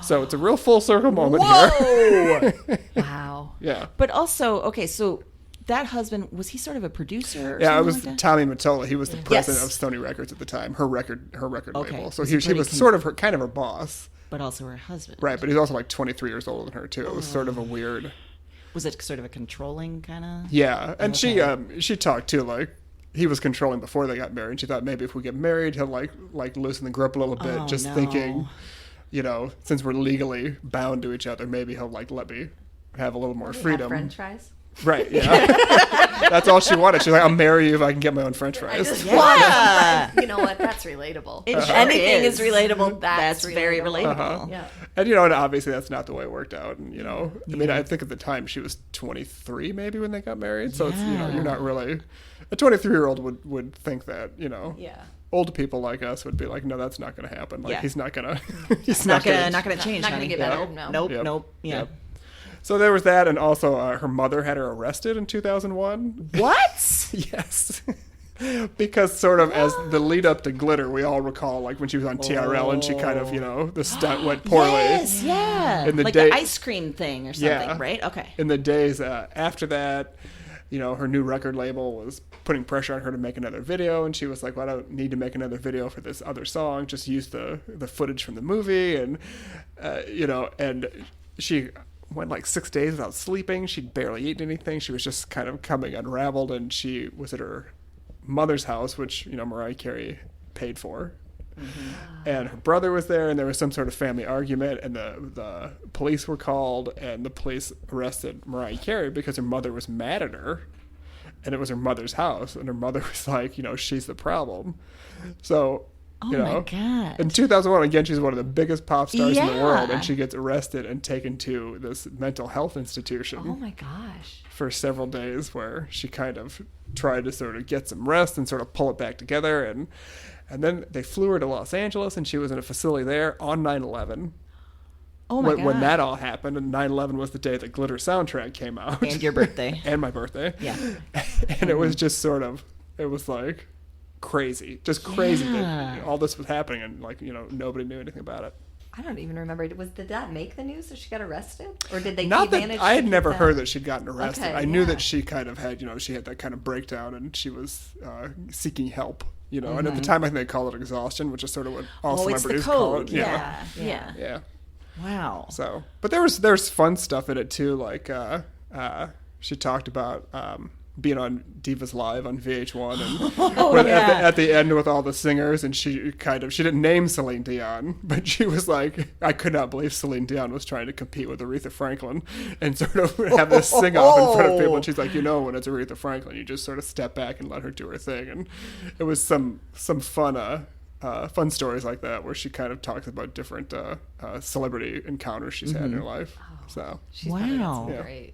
Speaker 2: So it's a real full circle moment here.
Speaker 3: Wow.
Speaker 2: Yeah.
Speaker 5: But also, okay, so that husband, was he sort of a producer or
Speaker 2: Yeah, it
Speaker 5: something
Speaker 2: was
Speaker 5: like that?
Speaker 2: Tommy Mottola. He was the president
Speaker 5: Yes.
Speaker 2: of Sony Records at the time, her record
Speaker 5: Okay.
Speaker 2: label. So
Speaker 5: Was
Speaker 2: he
Speaker 5: he pretty
Speaker 2: was sort of kind of her boss.
Speaker 5: But also her husband.
Speaker 2: Right, but he's also like 23 years older than her too. It was sort of a weird.
Speaker 5: Was it sort of a controlling kind of?
Speaker 2: Yeah, and
Speaker 5: Okay.
Speaker 2: she talked too, like he was controlling before they got married. She thought maybe if we get married, he'll like loosen the grip a little bit.
Speaker 5: Oh,
Speaker 2: just
Speaker 5: no.
Speaker 2: thinking, since we're legally bound to each other, maybe he'll like let me have a little more freedom.
Speaker 3: French fries.
Speaker 2: Right? Yeah, that's all she wanted. She's like, I'll marry you if I can get my own French
Speaker 3: I
Speaker 2: fries.
Speaker 3: just
Speaker 5: Yeah.
Speaker 3: want. You know what? That's relatable.
Speaker 5: It sure
Speaker 3: Anything
Speaker 5: is.
Speaker 3: is relatable.
Speaker 5: That's very relatable.
Speaker 2: Uh-huh.
Speaker 3: Yeah.
Speaker 2: And and obviously that's not the way it worked out. And I mean, I think at the time she was 23 maybe when they got married. So it's, you're not really a 23-year-old would think that,
Speaker 3: Yeah.
Speaker 2: old people like us would be like, no, that's not going to happen. Like
Speaker 5: Yeah.
Speaker 2: he's not going to.
Speaker 5: It's not gonna change.
Speaker 3: Not gonna
Speaker 5: honey.
Speaker 3: get better. No.
Speaker 5: Nope.
Speaker 2: Yep.
Speaker 5: Nope. Yeah.
Speaker 2: Yep. So there was that, and also her mother had her arrested in 2001.
Speaker 5: What?
Speaker 2: Yes. Because sort of as the lead up to Glitter, we all recall like when she was on TRL and she kind of, the stunt went poorly.
Speaker 5: Yes. Yeah.
Speaker 2: In the
Speaker 5: like
Speaker 2: day-
Speaker 5: the ice cream thing or something,
Speaker 2: Yeah.
Speaker 5: right? Okay.
Speaker 2: In the days after that, her new record label was putting pressure on her to make another video, and she was like, well, I don't need to make another video for this other song. Just use the footage from the movie. And, and she went like 6 days without sleeping. She'd barely eaten anything. She was just kind of coming unraveled, and she was at her mother's house, which, Mariah Carey paid for. And her brother was there, and there was some sort of family argument, and the police were called, and the police arrested Mariah Carey because her mother was mad at her, and it was her mother's house, and her mother was like, she's the problem. So,
Speaker 5: Oh my God.
Speaker 2: in 2001, again, she's one of the biggest pop stars in the world,
Speaker 5: Yeah.
Speaker 2: and she gets arrested and taken to this mental health institution
Speaker 3: Oh my gosh.
Speaker 2: for several days, where she kind of tried to sort of get some rest and sort of pull it back together. And then they flew her to Los Angeles, and she was in a facility there on 9/11.
Speaker 5: Oh my God.
Speaker 2: When that all happened, and 9/11 was the day the Glitter soundtrack came out.
Speaker 5: And your birthday.
Speaker 2: And my birthday.
Speaker 5: Yeah.
Speaker 2: And it was just sort of, it was like crazy. Just crazy that
Speaker 5: Yeah.
Speaker 2: all this was happening, and like, nobody knew anything about it.
Speaker 3: I don't even remember. Did that make the news that she got arrested, or did they
Speaker 2: Not that
Speaker 3: manage?
Speaker 2: I
Speaker 3: to
Speaker 2: had
Speaker 3: keep
Speaker 2: never
Speaker 3: that?
Speaker 2: heard that she'd gotten arrested.
Speaker 3: Okay,
Speaker 2: I knew
Speaker 3: yeah.
Speaker 2: that she kind of had, she had that kind of breakdown, and she was seeking help. you know. And at the time, I think they called it exhaustion, which is sort of what all
Speaker 5: it's the
Speaker 2: celebrities call
Speaker 5: code.
Speaker 2: it.
Speaker 3: Yeah.
Speaker 5: Wow.
Speaker 2: So, but there's fun stuff in it too. Like she talked about being on Divas Live on VH1 and at the end with all the singers, and she didn't name Celine Dion, but she was like, I could not believe Celine Dion was trying to compete with Aretha Franklin and sort of have this sing off in front of people. And she's like, when it's Aretha Franklin, you just sort of step back and let her do her thing. And it was some fun fun stories like that where she kind of talks about different celebrity encounters she's had in her life. So
Speaker 3: She's probably got some
Speaker 2: Yeah.
Speaker 3: great.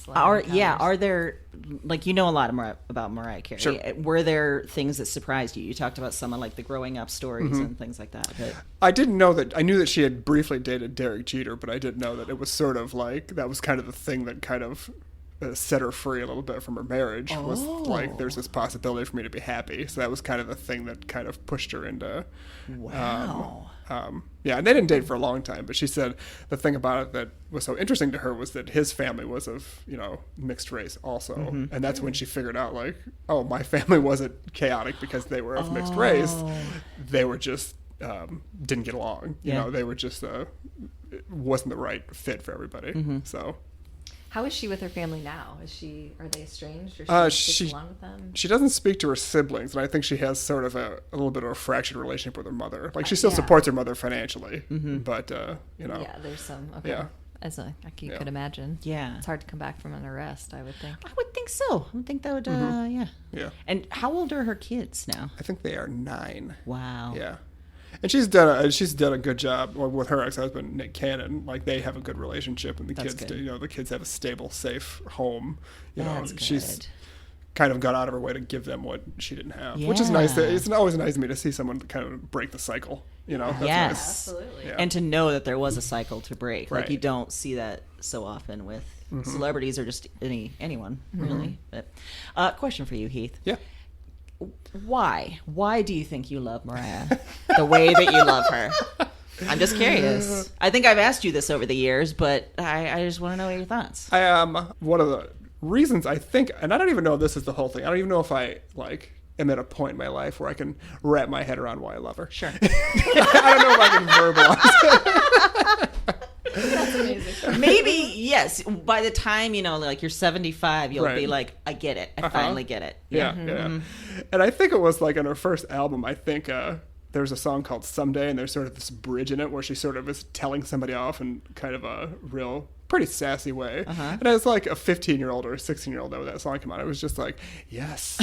Speaker 5: Are there, like, you know a lot about Mariah Carey.
Speaker 2: Sure.
Speaker 5: Were there things that surprised you? You talked about some of like the growing up stories and things like that. But
Speaker 2: I didn't know that. I knew that she had briefly dated Derek Jeter, but I didn't know that it was sort of like that was kind of the thing that kind of set her free a little bit from her marriage. Was like, there's this possibility for me to be happy. So that was kind of the thing that kind of pushed her into.
Speaker 5: wow.
Speaker 2: And they didn't date for a long time, but she said the thing about it that was so interesting to her was that his family was of, mixed race also. And that's when she figured out, like, oh, my family wasn't chaotic because they were of mixed race. They were just, didn't get along. You know, they were just, it wasn't the right fit for everybody. So.
Speaker 3: How is she with her family now? Are they estranged, or she gets along with them?
Speaker 2: She doesn't speak to her siblings, and I think she has sort of a little bit of a fractured relationship with her mother. Like, she still supports her mother financially, but
Speaker 3: Yeah, there's some. Okay.
Speaker 2: Yeah.
Speaker 3: You could imagine.
Speaker 5: Yeah.
Speaker 3: It's hard to come back from an arrest, I would think.
Speaker 5: I would think so. I would think that would, yeah.
Speaker 2: Yeah.
Speaker 5: And how old are her kids now?
Speaker 2: I think they are 9.
Speaker 5: Wow.
Speaker 2: Yeah. And she's done a good job with her ex-husband Nick Cannon. Like, they have a good relationship, and the
Speaker 5: That's
Speaker 2: kids,
Speaker 5: good.
Speaker 2: the kids have a stable, safe home.
Speaker 5: That's
Speaker 2: She's
Speaker 5: good.
Speaker 2: kind of gone out of her way to give them what she didn't have, which is nice. It's always nice to me to see someone kind of break the cycle. That's
Speaker 5: Yes.
Speaker 2: nice.
Speaker 3: Absolutely.
Speaker 2: Yeah.
Speaker 5: And to know that there was a cycle to break. Like,
Speaker 2: Right.
Speaker 5: you don't see that so often with celebrities or just anyone, really. But question for you, Heath.
Speaker 2: Yeah.
Speaker 5: Why do you think you love Mariah the way that you love her? I'm just curious. I think I've asked you this over the years, but I just want to know your thoughts.
Speaker 2: One of the reasons I think, and I don't even know if this is the whole thing. I don't even know if I am at a point in my life where I can wrap my head around why I love her.
Speaker 5: Sure.
Speaker 2: I don't know if I can verbalize it.
Speaker 3: That's amazing.
Speaker 5: Maybe, yes. By the time, you're 75, you'll
Speaker 2: Right.
Speaker 5: be like, I get it. I finally get it.
Speaker 2: Yeah. And I think it was like on her first album, I think there's a song called Someday, and there's sort of this bridge in it where she sort of is telling somebody off in kind of a real, pretty sassy way. And as like a 15-year-old or a 16-year-old when that song came out, it was just like, yes.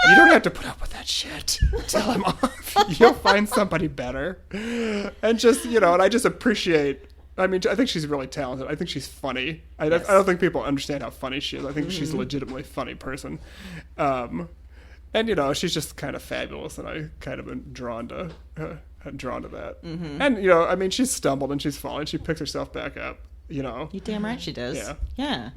Speaker 2: You don't have to put up with that shit. Tell him off. You'll find somebody better. And just, and I just appreciate, I think she's really talented. I think she's funny. I don't think people understand how funny she is. I think she's a legitimately funny person. And, she's just kind of fabulous, and I kind of been drawn to that. And, she's stumbled and she's fallen. She picks herself back up,
Speaker 5: You damn right she does.
Speaker 2: Yeah.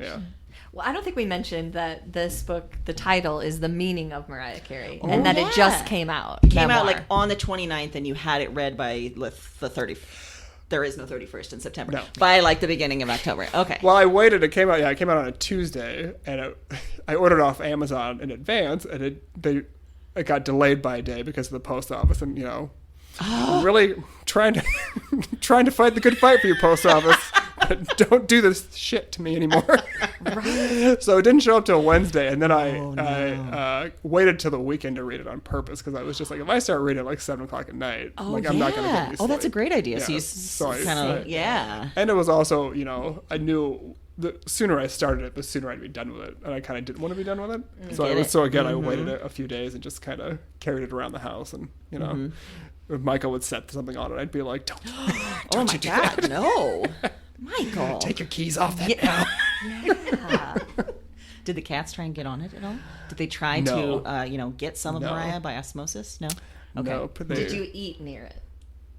Speaker 3: Well, I don't think we mentioned that this book, the title is The Meaning of Mariah Carey, and that it just came out.
Speaker 5: It came out
Speaker 3: Memoir.
Speaker 5: on the 29th, and you had it read by the 30th. There is no 31st in September.
Speaker 2: No.
Speaker 5: By the beginning of October. Okay.
Speaker 2: Well, I waited. It came out on a Tuesday, and I ordered off Amazon in advance, and it got delayed by a day because of the post office, and really trying to fight the good fight for your post office. But don't do this shit to me anymore. Right. So it didn't show up till Wednesday, and then I waited till the weekend to read it on purpose, because I was just like, if I start reading at 7:00 at night, I'm not going to get any sleep.
Speaker 5: That's a great idea.
Speaker 2: Yeah.
Speaker 5: So you kind of,
Speaker 2: And it was also, I knew the sooner I started it, the sooner I'd be done with it, and I kind of didn't want to be done with it. So again, I waited a few days and just kind of carried it around the house, and if Michael would set something on it, I'd be like, don't
Speaker 5: oh my
Speaker 2: you do
Speaker 5: God,
Speaker 2: that.
Speaker 5: no. Michael.
Speaker 2: Take your keys off that now.
Speaker 3: Yeah.
Speaker 5: Did the cats try and get on it at all? Did they try
Speaker 2: No.
Speaker 5: to, get some of
Speaker 2: No.
Speaker 5: Mariah by osmosis? No? Okay.
Speaker 2: Nope.
Speaker 3: Did you eat near it?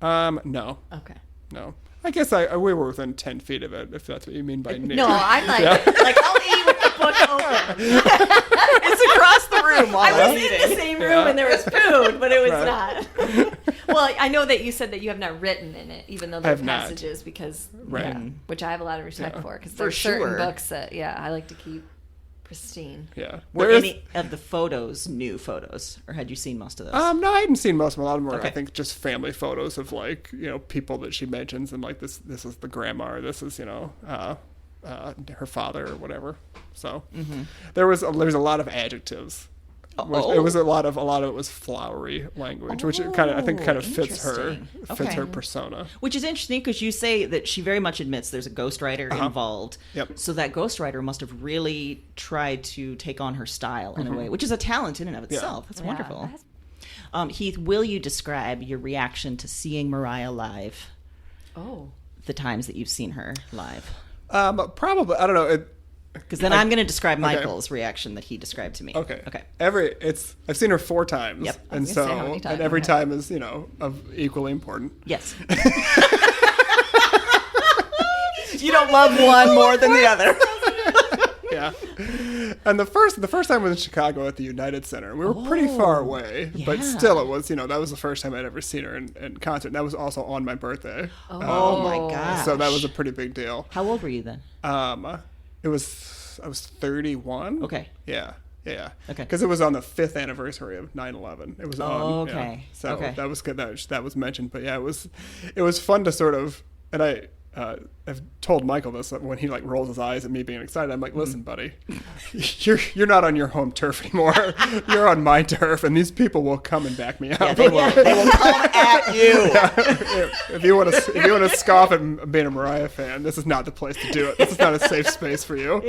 Speaker 2: No.
Speaker 3: Okay.
Speaker 2: No. I guess we were within 10 feet of it, if that's what you mean by near.
Speaker 3: No, I'm like I'll eat with the book open.
Speaker 5: It's across the room while
Speaker 3: I
Speaker 5: I'm
Speaker 3: was
Speaker 5: eating.
Speaker 3: in the same room and there was food, but it was
Speaker 2: Right.
Speaker 3: not. Well, I know that you said that you have not written in it, even though there are
Speaker 2: have not.
Speaker 3: passages, because
Speaker 2: Right.
Speaker 3: which I have a lot of respect for, because
Speaker 5: For
Speaker 3: there's certain
Speaker 5: sure.
Speaker 3: books that I like to keep Pristine.
Speaker 2: Yeah.
Speaker 5: Were any of the photos new photos, or had you seen most of those?
Speaker 2: No, I hadn't seen most of them. A lot of them were,
Speaker 5: Okay.
Speaker 2: I think, just family photos of like, people that she mentions, and like this is the grandma, or this is, her father or whatever. So there's a lot of adjectives. It was a lot of it was flowery language, which I think fits her
Speaker 5: Okay.
Speaker 2: persona.
Speaker 5: Which is interesting because you say that she very much admits there's a ghostwriter involved.
Speaker 2: Yep.
Speaker 5: So that ghostwriter must have really tried to take on her style in a way, which is a talent in and of itself. That's wonderful. Heath, will you describe your reaction to seeing Mariah live?
Speaker 3: Oh.
Speaker 5: The times that you've seen her live?
Speaker 2: Probably. I don't know.
Speaker 5: Because then I'm going to describe Michael's reaction that he described to me.
Speaker 2: Okay.
Speaker 5: Okay.
Speaker 2: I've seen her 4 times.
Speaker 5: Yep.
Speaker 2: And
Speaker 3: was gonna say, how many times?
Speaker 2: and every time is, of equally important.
Speaker 5: Yes. You don't love one more than the other.
Speaker 2: Yeah. And the first time was in Chicago at the United Center. We were pretty far away, but
Speaker 5: yeah.
Speaker 2: still it was, that was the first time I'd ever seen her in concert. And that was also on my birthday.
Speaker 5: Oh my gosh.
Speaker 2: So that was a pretty big deal.
Speaker 5: How old were you then?
Speaker 2: I was 31.
Speaker 5: Okay.
Speaker 2: Yeah. Yeah.
Speaker 5: Okay.
Speaker 2: Because it was on the 5th anniversary of 9/11. It was on.
Speaker 5: Okay.
Speaker 2: Yeah. So
Speaker 5: Okay.
Speaker 2: that was good. That was mentioned. But yeah, it was fun to sort of, and I've told Michael this when he like rolls his eyes at me being excited. I'm like, listen, buddy, you're not on your home turf anymore. You're on my turf, and these people will come and back me up.
Speaker 5: They will come at you.
Speaker 2: If you want to scoff at being a Mariah fan, this is not the place to do it. This is not a safe space for you.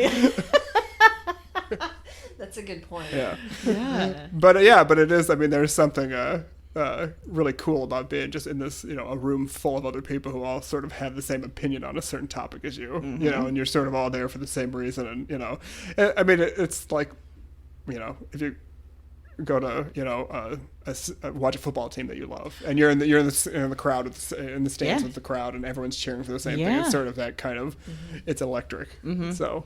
Speaker 3: That's a good point.
Speaker 2: Yeah.
Speaker 5: Yeah.
Speaker 2: But it is. I mean, there's something really cool about being just in this, a room full of other people who all sort of have the same opinion on a certain topic as you, and you're sort of all there for the same reason. And I mean, it's like, if you go to watch a football team that you love, and you're in the crowd in the stands with the crowd, and everyone's cheering for the same thing. It's sort of that kind of, it's electric. So.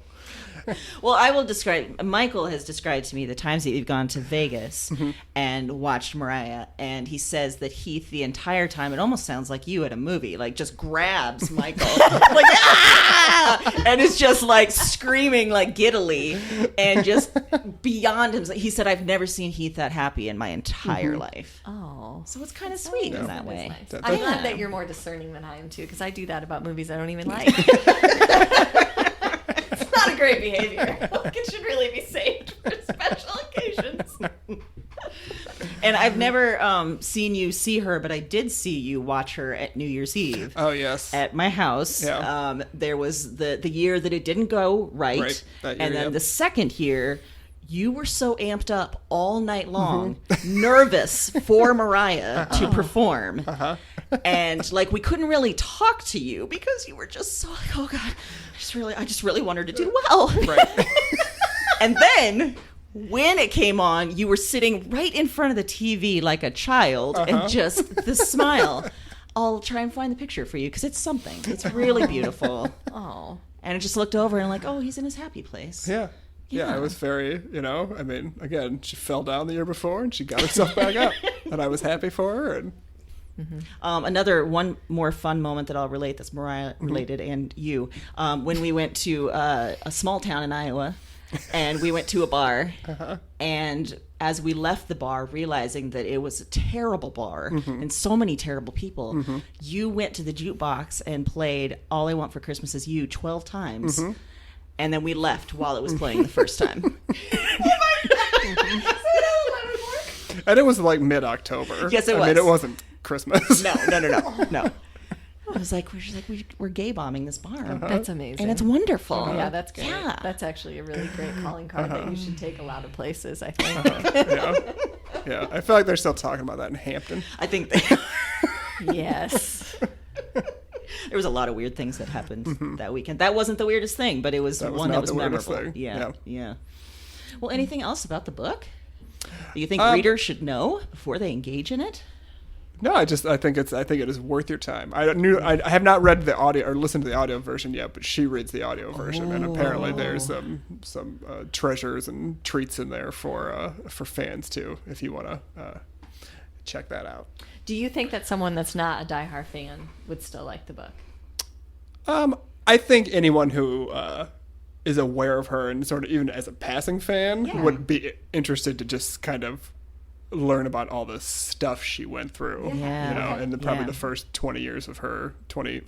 Speaker 5: Well, I will describe. Michael has described to me the times that you've gone to Vegas and watched Mariah, and he says that Heath the entire time, it almost sounds like you at a movie, like just grabs Michael, like ah, and is just like screaming like giddily, and just beyond him. He said, "I've never seen Heath that happy in my entire life."
Speaker 3: Oh.
Speaker 5: So it's kind of sweet in that way.
Speaker 3: Nice.
Speaker 2: That-
Speaker 3: I'm
Speaker 2: that-
Speaker 3: glad that you're more discerning than I am, too, because I do that about movies I don't even like. It's not a great behavior. Like, it should really be saved for special occasions.
Speaker 5: And I've never seen you see her, but I did see you watch her at New Year's Eve.
Speaker 2: Oh yes.
Speaker 5: At my house.
Speaker 2: Yeah.
Speaker 5: There was the year that it didn't go right.
Speaker 2: That year,
Speaker 5: and then
Speaker 2: yep.
Speaker 5: the second year, you were so amped up all night long, nervous for Mariah to perform. And like we couldn't really talk to you because you were just so like, oh God, I just really want her to do well.
Speaker 2: Right.
Speaker 5: And then when it came on, you were sitting right in front of the TV like a child and just the smile. I'll try and find the picture for you because it's something. It's really beautiful.
Speaker 3: Oh.
Speaker 5: And I just looked over and like, oh, he's in his happy place.
Speaker 2: Yeah. Yeah, it was very, I mean, again, she fell down the year before and she got herself back up. And I was happy for her. And
Speaker 5: Another one more fun moment that I'll relate that's Mariah related and you. When we went to a small town in Iowa and we went to a bar and as we left the bar realizing that it was a terrible bar and so many terrible people, you went to the jukebox and played All I Want for Christmas Is You 12 times. And then we left while it was playing the first time.
Speaker 2: and it was like mid-October.
Speaker 5: Yes, it
Speaker 2: I
Speaker 5: was.
Speaker 2: mean, it wasn't Christmas.
Speaker 5: No. I was like, we're gay bombing this bar.
Speaker 3: That's amazing.
Speaker 5: And it's wonderful.
Speaker 3: Yeah, that's great.
Speaker 5: Yeah.
Speaker 3: That's actually a really great calling card that you should take a lot of places, I think.
Speaker 2: Yeah, I feel like they're still talking about that in Hampton.
Speaker 5: I think they
Speaker 3: Yes.
Speaker 5: there was a lot of weird things that happened that weekend. That wasn't the weirdest thing, but it was
Speaker 2: That was
Speaker 5: one
Speaker 2: not
Speaker 5: that was
Speaker 2: the weirdest
Speaker 5: memorable.
Speaker 2: thing.
Speaker 5: Yeah. Well, anything else about the book? Do you think readers should know before they engage in it?
Speaker 2: No, I think it is worth your time. I have not read the audio or listened to the audio version yet, but she reads the audio version, and apparently there's some treasures and treats in there for fans too, if you want to check that out.
Speaker 3: Do you think that someone that's not a diehard fan would still like the book?
Speaker 2: I think anyone who is aware of her and sort of even as a passing fan would be interested to just kind of learn about all the stuff she went through, and probably the first 20 years of her 20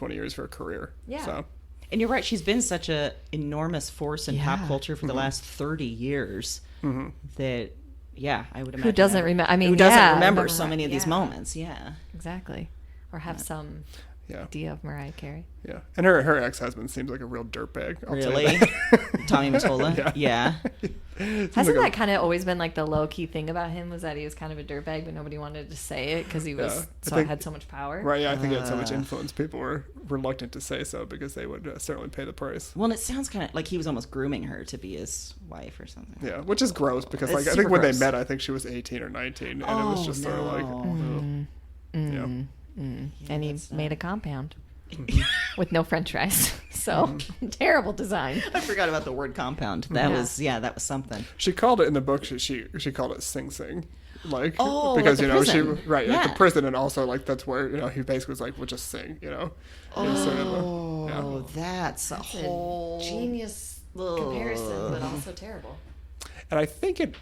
Speaker 2: years of her career. So.
Speaker 5: And you're right, she's been such a enormous force in pop culture for the last 30 years that I would imagine
Speaker 3: who doesn't remember? I mean,
Speaker 5: who doesn't remember so many of these moments?
Speaker 3: Exactly, or have some idea of Mariah Carey.
Speaker 2: Yeah, and her ex-husband seems like a real dirtbag.
Speaker 5: Really? Tommy Mottola? Yeah.
Speaker 3: Hasn't that kind of always been like the low-key thing about him, was that he was kind of a dirtbag, but nobody wanted to say it because he was had so much power?
Speaker 2: Right, I think he had so much influence. People were reluctant to say so because they would certainly pay the price.
Speaker 5: Well, and it sounds kind of like he was almost grooming her to be his wife or something.
Speaker 2: Yeah, which is gross because I think when they met, I think she was 18 or 19, and it was just sort of like...
Speaker 3: And he made a compound with no French fries. So terrible design.
Speaker 5: I forgot about the word compound. That was something.
Speaker 2: She called it in the book. She called it Sing Sing, like
Speaker 5: like
Speaker 2: because
Speaker 5: the
Speaker 2: like the prison, and also like that's where he basically was like, we'll just sing,
Speaker 5: That's a whole
Speaker 3: genius comparison, but also terrible.
Speaker 2: And I think it.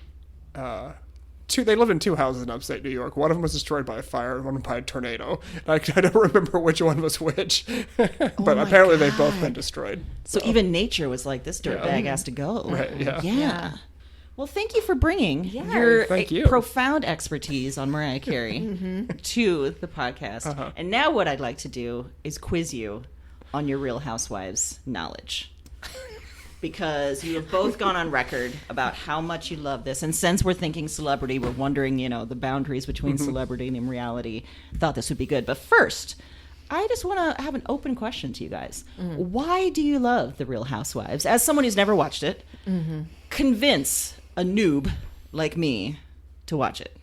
Speaker 2: They lived in two houses in upstate New York. One of them was destroyed by a fire, and one by a tornado. I don't remember which one was which, but apparently they've both been destroyed.
Speaker 5: So even nature was like, this dirtbag has to go.
Speaker 2: Right? Yeah.
Speaker 5: Well, thank you for bringing your profound expertise on Mariah Carey to the podcast. And now what I'd like to do is quiz you on your Real Housewives knowledge. Because you have both gone on record about how much you love this. And since we're thinking celebrity, we're wondering, the boundaries between celebrity and reality. Thought this would be good. But first, I just want to have an open question to you guys. Why do you love The Real Housewives? As someone who's never watched it, convince a noob like me to watch it.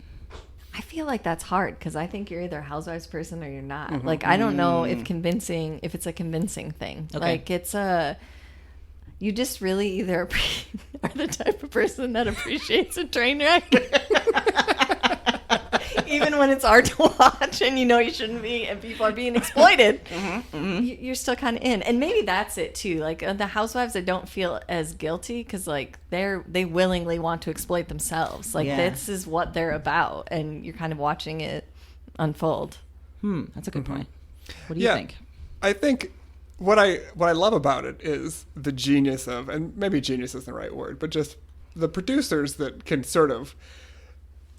Speaker 3: I feel like that's hard because I think you're either a Housewives person or you're not. Like, I don't know if it's a convincing thing.
Speaker 5: Okay.
Speaker 3: Like, it's a... You just really either are the type of person that appreciates a train wreck. Even when it's hard to watch and you shouldn't be and people are being exploited, you're still kind of in. And maybe that's it too. Like the housewives that don't feel as guilty because like they willingly want to exploit themselves. Like this is what they're about, and you're kind of watching it unfold.
Speaker 5: That's a good point. What do you think?
Speaker 2: I think what I love about it is the genius of, and maybe genius isn't the right word, but just the producers that can sort of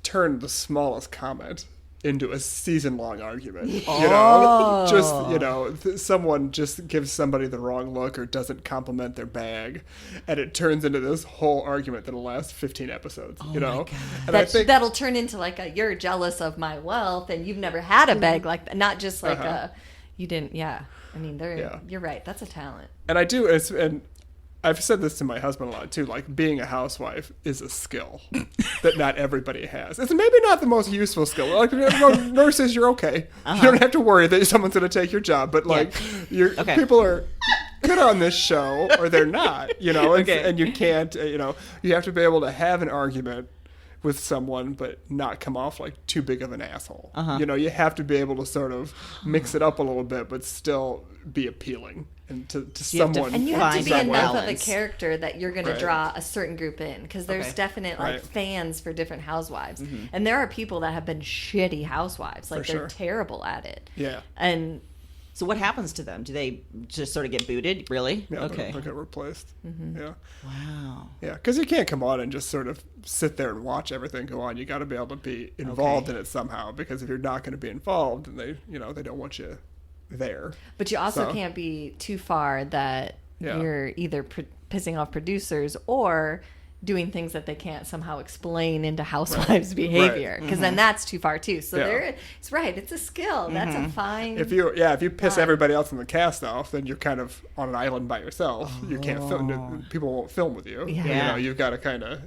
Speaker 2: turn the smallest comment into a season-long argument. Someone just gives somebody the wrong look or doesn't compliment their bag, and it turns into this whole argument that'll last 15 episodes.
Speaker 5: My God.
Speaker 2: And I think
Speaker 3: that'll turn into like a you're jealous of my wealth and you've never had a bag like that. Not just like you didn't. Yeah, I mean, you're right. That's a talent.
Speaker 2: And I do. And I've said this to my husband a lot too. Like, being a housewife is a skill that not everybody has. It's maybe not the most useful skill. Like, nurses, you're okay. You don't have to worry that someone's going to take your job. But like, people are good on this show, or they're not. And you can't. You have to be able to have an argument with someone, but not come off like too big of an asshole. You have to be able to sort of mix it up a little bit, but still be appealing and to someone.
Speaker 3: And you have to be enough of a character that you're going to draw a certain group in, because there's definite fans for different housewives, and there are people that have been shitty housewives, like they're terrible at it.
Speaker 2: Yeah.
Speaker 5: And so what happens to them? Do they just sort of get booted? Really?
Speaker 2: Yeah,
Speaker 5: okay.
Speaker 2: They'll get replaced. Yeah.
Speaker 5: Wow.
Speaker 2: Yeah, because you can't come on and just sort of sit there and watch everything go on. You got to be able to be involved in it somehow, because if you're not going to be involved, then they don't want you there.
Speaker 3: But you also can't be too far that you're either pissing off producers or doing things that they can't somehow explain into housewives' behavior, because then that's too far too. So it's it's a skill. That's a fine.
Speaker 2: If you piss everybody else in the cast off, then you're kind of on an island by yourself. You can't film. People won't film with you. You've got to kind of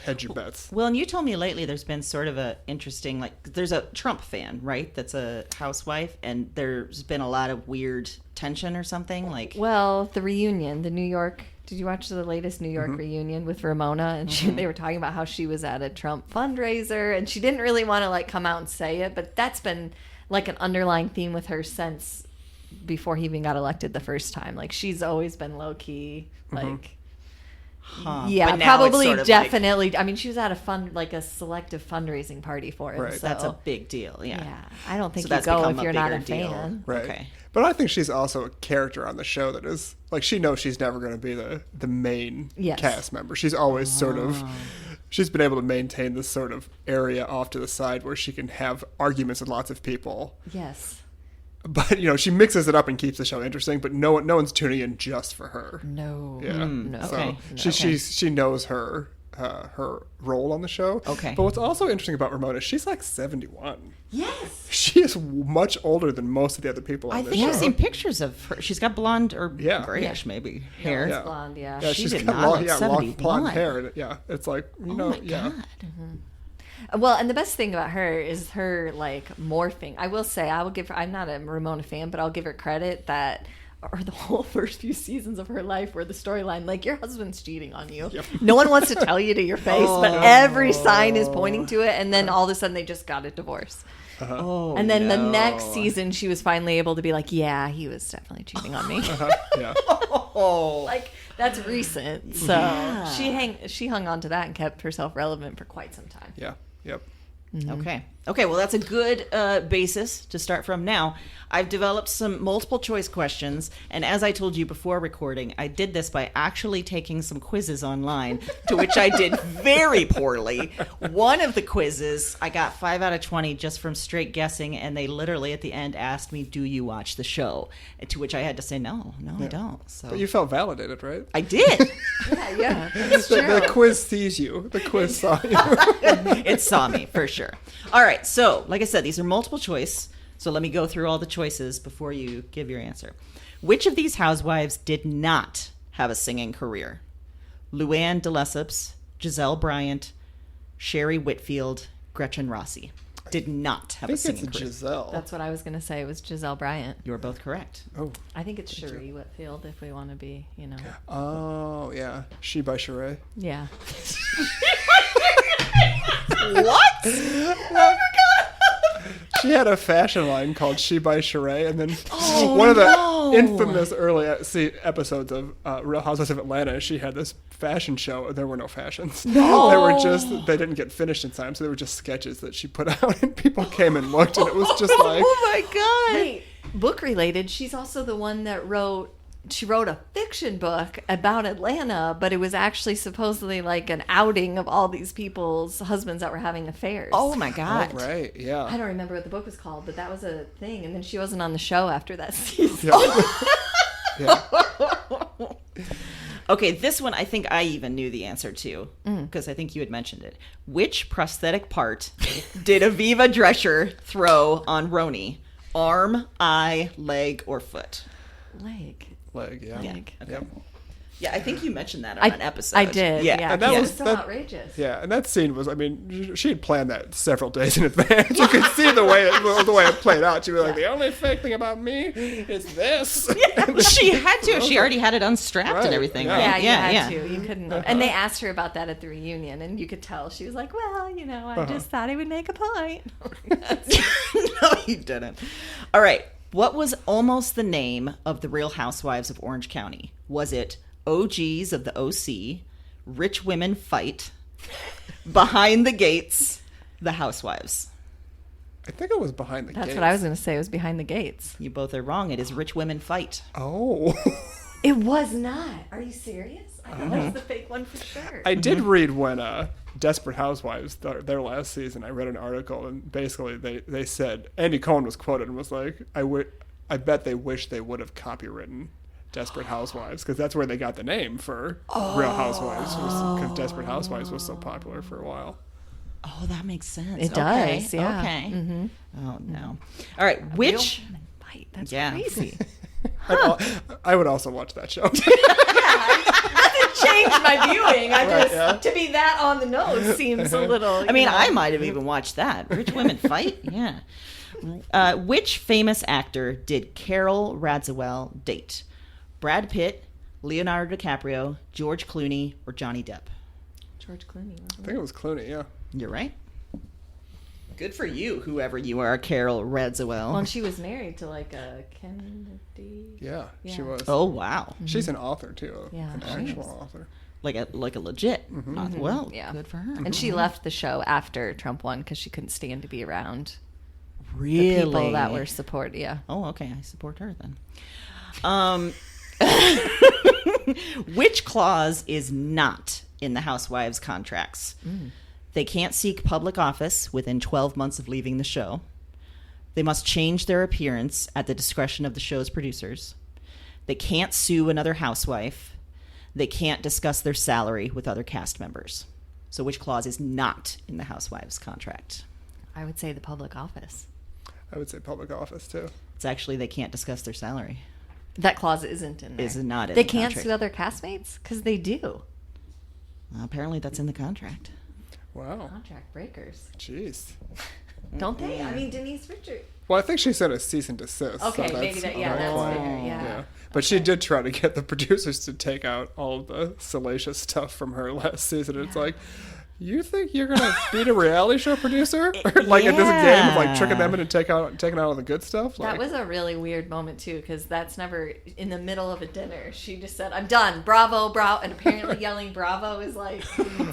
Speaker 2: hedge your bets.
Speaker 5: Well, and you told me lately there's been sort of a interesting, there's a Trump fan, right? That's a housewife, and there's been a lot of weird tension or something.
Speaker 3: The reunion, the New York. Did you watch the latest New York reunion with Ramona? And they were talking about how she was at a Trump fundraiser, and she didn't really want to come out and say it, but that's been like an underlying theme with her since before he even got elected the first time. Like, she's always been low key. Like, yeah,
Speaker 5: But now it's
Speaker 3: probably,
Speaker 5: sort of
Speaker 3: definitely. I mean, she was at a selective fundraising party for him.
Speaker 2: Right.
Speaker 3: So
Speaker 5: That's a big deal. Yeah.
Speaker 3: yeah, I don't think
Speaker 5: So
Speaker 3: you
Speaker 5: that's
Speaker 3: go
Speaker 5: become
Speaker 3: if
Speaker 5: a
Speaker 3: you're not a
Speaker 5: bigger deal.
Speaker 3: fan.
Speaker 2: Right.
Speaker 5: Okay.
Speaker 2: But I think she's also a character on the show that is like, she knows she's never going to be the main
Speaker 3: Yes.
Speaker 2: cast member. She's always sort of, she's been able to maintain this sort of area off to the side where she can have arguments with lots of people.
Speaker 3: Yes.
Speaker 2: But she mixes it up and keeps the show interesting. But no one's tuning in just for her.
Speaker 3: No.
Speaker 2: Yeah.
Speaker 3: No.
Speaker 2: So
Speaker 5: Okay.
Speaker 2: she knows her role on the show.
Speaker 5: Okay.
Speaker 2: But what's also interesting about Ramona, she's like 71.
Speaker 3: Yes.
Speaker 2: She is much older than most of the other people on
Speaker 5: I
Speaker 2: this
Speaker 5: think
Speaker 2: show.
Speaker 5: I've seen pictures of her. She's got blonde or
Speaker 2: Yeah.
Speaker 5: grayish maybe hair.
Speaker 3: It's blonde, yeah.
Speaker 2: Yeah,
Speaker 5: She
Speaker 2: she's
Speaker 5: did
Speaker 2: got
Speaker 5: not look
Speaker 2: long
Speaker 5: 71.
Speaker 2: blonde hair. And yeah, it's like,
Speaker 5: Oh my
Speaker 2: yeah.
Speaker 5: God.
Speaker 3: Well, and the best thing about her is her like morphing. I will say, I'm not a Ramona fan, but I'll give her credit that, or the whole first few seasons of her life where the storyline, like, your husband's cheating on you.
Speaker 2: Yep.
Speaker 3: No one wants to tell you to your face, but every sign is pointing to it. And then all of a sudden they just got a divorce.
Speaker 5: Oh,
Speaker 3: And then the
Speaker 5: no.
Speaker 3: next season she was finally able to be like, yeah, he was definitely cheating on me.
Speaker 2: Yeah.
Speaker 5: Oh.
Speaker 3: Like, that's recent. So
Speaker 5: Yeah.
Speaker 3: she hung on to that and kept herself relevant for quite some time.
Speaker 2: Yeah. Yep.
Speaker 5: Okay, well, that's a good basis to start from. Now, I've developed some multiple choice questions, and as I told you before recording, I did this by actually taking some quizzes online, to which I did very poorly. One of the quizzes, I got 5 out of 20 just from straight guessing, and they literally at the end asked me, do you watch the show? And to which I had to say, no, I don't. So
Speaker 2: But you felt validated, right?
Speaker 5: I did.
Speaker 3: Yeah, that's true.
Speaker 2: The quiz sees you. The quiz saw you.
Speaker 5: It saw me for sure. All right, so like I said, these are multiple choice. So let me go through all the choices before you give your answer. Which of these housewives did not have a singing career? Luann de Lesseps, Giselle Bryant, Sherry Whitfield, Gretchen Rossi. Did not have
Speaker 2: I
Speaker 5: a
Speaker 2: think
Speaker 5: singing
Speaker 2: it's
Speaker 5: career.
Speaker 2: Giselle.
Speaker 3: That's what I was going to say. It was Giselle Bryant.
Speaker 5: You're both correct.
Speaker 2: Oh.
Speaker 3: I think it's Sheree Whitfield if we want to be,
Speaker 2: Oh, yeah. She by Sheree.
Speaker 3: Yeah.
Speaker 5: What?
Speaker 2: She had a fashion line called She by Sheree, and then one of the infamous early episodes of Real Housewives of Atlanta, she had this fashion show, and there were no fashions. No. They didn't get finished in time, so they were just sketches that she put out, and people came and looked, and it was just like...
Speaker 5: Oh my God.
Speaker 3: Wait, book related, she's also the one that wrote a fiction book about Atlanta, but it was actually supposedly like an outing of all these people's husbands that were having affairs.
Speaker 5: Oh my God.
Speaker 2: Oh, right, yeah.
Speaker 3: I don't remember what the book was called, but that was a thing. And then she wasn't on the show after that season.
Speaker 2: Yeah.
Speaker 5: Okay, this one I think I even knew the answer to because I think you had mentioned it. Which prosthetic part did Aviva Drescher throw on Roni? Arm, eye, leg, or foot?
Speaker 3: Leg.
Speaker 2: Leg, yeah.
Speaker 3: Leg.
Speaker 2: Yep.
Speaker 5: Yeah, I think you mentioned that on an episode.
Speaker 3: I did. Yeah.
Speaker 2: And that
Speaker 3: It
Speaker 2: was
Speaker 3: so
Speaker 2: that-
Speaker 3: outrageous.
Speaker 2: Yeah, and that scene was, I mean, she had planned that several days in advance. You could see the way it played out. She was like, the only fake thing about me is this.
Speaker 5: She had to. She already had it unstrapped
Speaker 2: Right,
Speaker 5: and everything.
Speaker 2: yeah.
Speaker 5: Right?
Speaker 3: Yeah, you had to. You couldn't. And they asked her about that at the reunion, and you could tell she was like, "Well, I just thought he would make a point."
Speaker 5: No, he didn't. All right. What was almost the name of the Real Housewives of Orange County? Was it OGs of the OC, Rich Women Fight, Behind the Gates, The Housewives?
Speaker 2: I think it was Behind the Gates.
Speaker 3: That's what I was going to say. It was Behind the Gates.
Speaker 5: You both are wrong. It is Rich Women Fight.
Speaker 2: Oh.
Speaker 3: It was not. Are you serious? I thought that was the fake one for sure.
Speaker 2: I did read when Desperate Housewives, their last season, I read an article, and basically they said, Andy Cohen was quoted and was like, I bet they wish they would have copywritten Desperate Housewives, because that's where they got the name for Real Housewives, because Desperate Housewives was so popular for a while.
Speaker 5: Oh, that makes sense.
Speaker 3: It
Speaker 5: Okay,
Speaker 3: does, yeah.
Speaker 5: Okay.
Speaker 3: Mm-hmm.
Speaker 5: Oh, no. All right. Which...
Speaker 3: Real Women Fight. That's
Speaker 5: Yeah.
Speaker 3: crazy.
Speaker 2: I would also watch that show.
Speaker 3: Changed my viewing. I
Speaker 2: Right,
Speaker 3: just
Speaker 2: yeah.
Speaker 3: to be that on the nose seems a little.
Speaker 5: I mean, I might have even watched that. Rich Women Fight? Yeah. Which famous actor did Carol Radziwill date? Brad Pitt, Leonardo DiCaprio, George Clooney, or Johnny Depp?
Speaker 3: George Clooney.
Speaker 2: I think it was Clooney, yeah.
Speaker 5: You're right. Good for you, whoever you are, Carol Radzewell.
Speaker 3: Well, and she was married to like a Kennedy.
Speaker 2: Yeah, she
Speaker 3: Yeah.
Speaker 2: was.
Speaker 5: Oh, wow.
Speaker 2: She's an author too.
Speaker 3: Yeah,
Speaker 2: an
Speaker 3: she
Speaker 2: actual
Speaker 3: is.
Speaker 2: author.
Speaker 5: Like a legit. Well,
Speaker 3: Yeah.
Speaker 5: good for her.
Speaker 3: And she left the show after Trump won because she couldn't stand to be around
Speaker 5: Really?
Speaker 3: the people that were support. Yeah.
Speaker 5: Oh, okay. I support her then. Which clause is not in the housewives' contracts? They can't seek public office within 12 months of leaving the show. They must change their appearance at the discretion of the show's producers. They can't sue another housewife. They can't discuss their salary with other cast members. So which clause is not in the housewives' contract?
Speaker 3: I would say the public office.
Speaker 2: I would say public office too.
Speaker 5: It's actually they can't discuss their salary.
Speaker 3: That clause isn't in there.
Speaker 5: Is not in
Speaker 3: They
Speaker 5: the
Speaker 3: can't
Speaker 5: contract.
Speaker 3: sue other castmates because they do.
Speaker 5: Apparently that's in the contract.
Speaker 2: Wow.
Speaker 3: Contract breakers,
Speaker 2: Jeez.
Speaker 3: don't they? I mean, Denise Richard.
Speaker 2: Well, I think she said a cease and desist.
Speaker 3: Okay,
Speaker 2: so
Speaker 3: maybe
Speaker 2: that's
Speaker 3: that's
Speaker 2: why.
Speaker 3: fair. Yeah.
Speaker 2: Yeah. But she did try to get the producers to take out all of the salacious stuff from her last season. It's like, you think you're gonna beat a reality show producer? Like in this game of like tricking them into taking out all the good stuff? Like,
Speaker 3: That was a really weird moment too, because that's never in the middle of a dinner. She just said, "I'm done, bravo, bravo," and apparently yelling "bravo" is like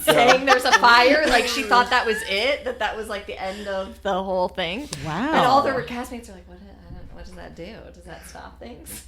Speaker 3: saying there's a fire. Like she thought that was it, that was like the end of the whole thing.
Speaker 5: Wow.
Speaker 3: And all their castmates are like, "What? I don't know. What does that do? Does that stop things?"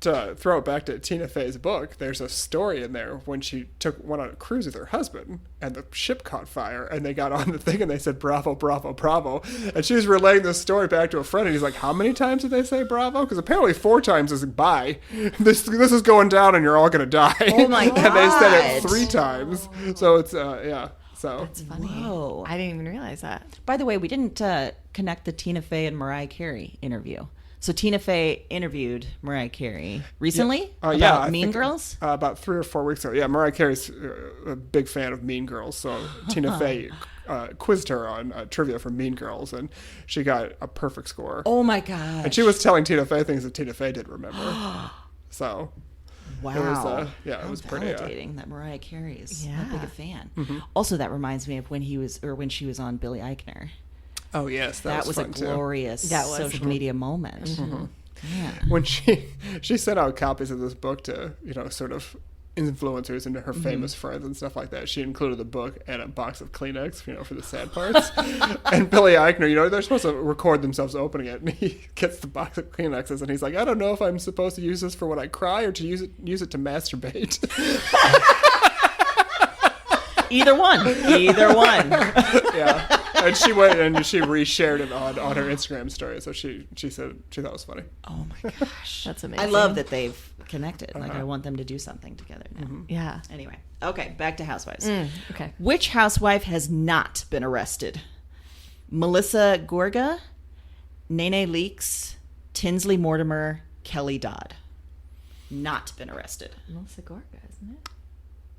Speaker 2: to throw it back to Tina Fey's book, there's a story in there when she went on a cruise with her husband and the ship caught fire and they got on the thing and they said bravo, bravo, bravo. And she was relaying this story back to a friend and he's like, how many times did they say bravo? Because apparently 4 times is bye. This is going down and you're all going to die.
Speaker 5: Oh my
Speaker 2: And they said it
Speaker 5: God.
Speaker 2: 3 times. So it's, yeah. So
Speaker 3: It's funny.
Speaker 5: Whoa.
Speaker 3: I didn't even realize that.
Speaker 5: By the way, we didn't connect the Tina Fey and Mariah Carey interview. So Tina Fey interviewed Mariah Carey recently about
Speaker 2: I
Speaker 5: Mean
Speaker 2: think,
Speaker 5: Girls?
Speaker 2: about 3 or 4 weeks ago. Yeah, Mariah Carey's a big fan of Mean Girls, so Tina Fey quizzed her on trivia for Mean Girls, and she got a perfect score.
Speaker 5: Oh my God.
Speaker 2: And she was telling Tina Fey things that Tina Fey didn't remember. So
Speaker 5: Wow.
Speaker 2: it was, it
Speaker 5: How
Speaker 2: was pretty.
Speaker 5: validating that Mariah Carey is that big a fan.
Speaker 2: Mm-hmm.
Speaker 5: Also, that reminds me of when she was on Billy Eichner.
Speaker 2: Oh yes,
Speaker 5: That was a
Speaker 2: fun, too.
Speaker 5: glorious
Speaker 3: That was.
Speaker 5: social media moment.
Speaker 2: Mm-hmm.
Speaker 5: Yeah.
Speaker 2: When she sent out copies of this book to sort of influencers and to her famous friends and stuff like that. She included the book and a box of Kleenex, for the sad parts. And Billy Eichner, they're supposed to record themselves opening it, and he gets the box of Kleenexes, and he's like, I don't know if I'm supposed to use this for when I cry or to use it to masturbate.
Speaker 5: Either one.
Speaker 2: Yeah. And she went and she reshared it on her Instagram story. So she said she thought it was funny.
Speaker 5: Oh my gosh.
Speaker 3: That's amazing.
Speaker 5: I love that they've connected. Like, I want them to do something together now.
Speaker 3: Yeah.
Speaker 5: Anyway. Okay, back to Housewives.
Speaker 3: Okay.
Speaker 5: Which housewife has not been arrested? Melissa Gorga, Nene Leakes, Tinsley Mortimer, Kelly Dodd. Not been arrested.
Speaker 3: Melissa Gorga, isn't it?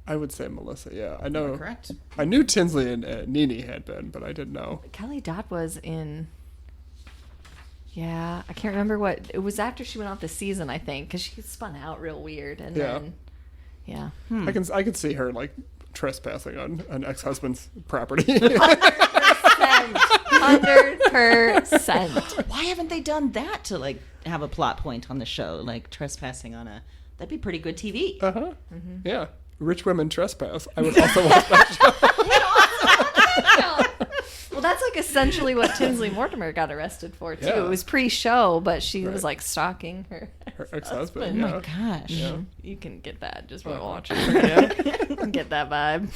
Speaker 2: I would say Melissa, yeah. I know.
Speaker 5: Correct.
Speaker 2: I knew Tinsley and Nene had been, but I didn't know.
Speaker 3: Kelly Dodd was in. Yeah, I can't remember what it was after she went off the season. I think because she spun out real weird, and
Speaker 2: Yeah.
Speaker 3: then yeah.
Speaker 2: I can see her like trespassing on an ex-husband's property.
Speaker 3: 100%.
Speaker 5: Why haven't they done that to like have a plot point on the show, like trespassing on a? That'd be pretty good TV.
Speaker 2: Uh-huh. Yeah. Rich women trespass. I would also watch that show.
Speaker 3: Well, that's like essentially what Tinsley Mortimer got arrested for too.
Speaker 2: Yeah.
Speaker 3: It was pre-show, but she was
Speaker 2: Right.
Speaker 3: like stalking her
Speaker 2: ex-husband.
Speaker 5: Oh
Speaker 2: Yeah.
Speaker 5: my gosh.
Speaker 3: You can get that just by watching it. You can get that vibe.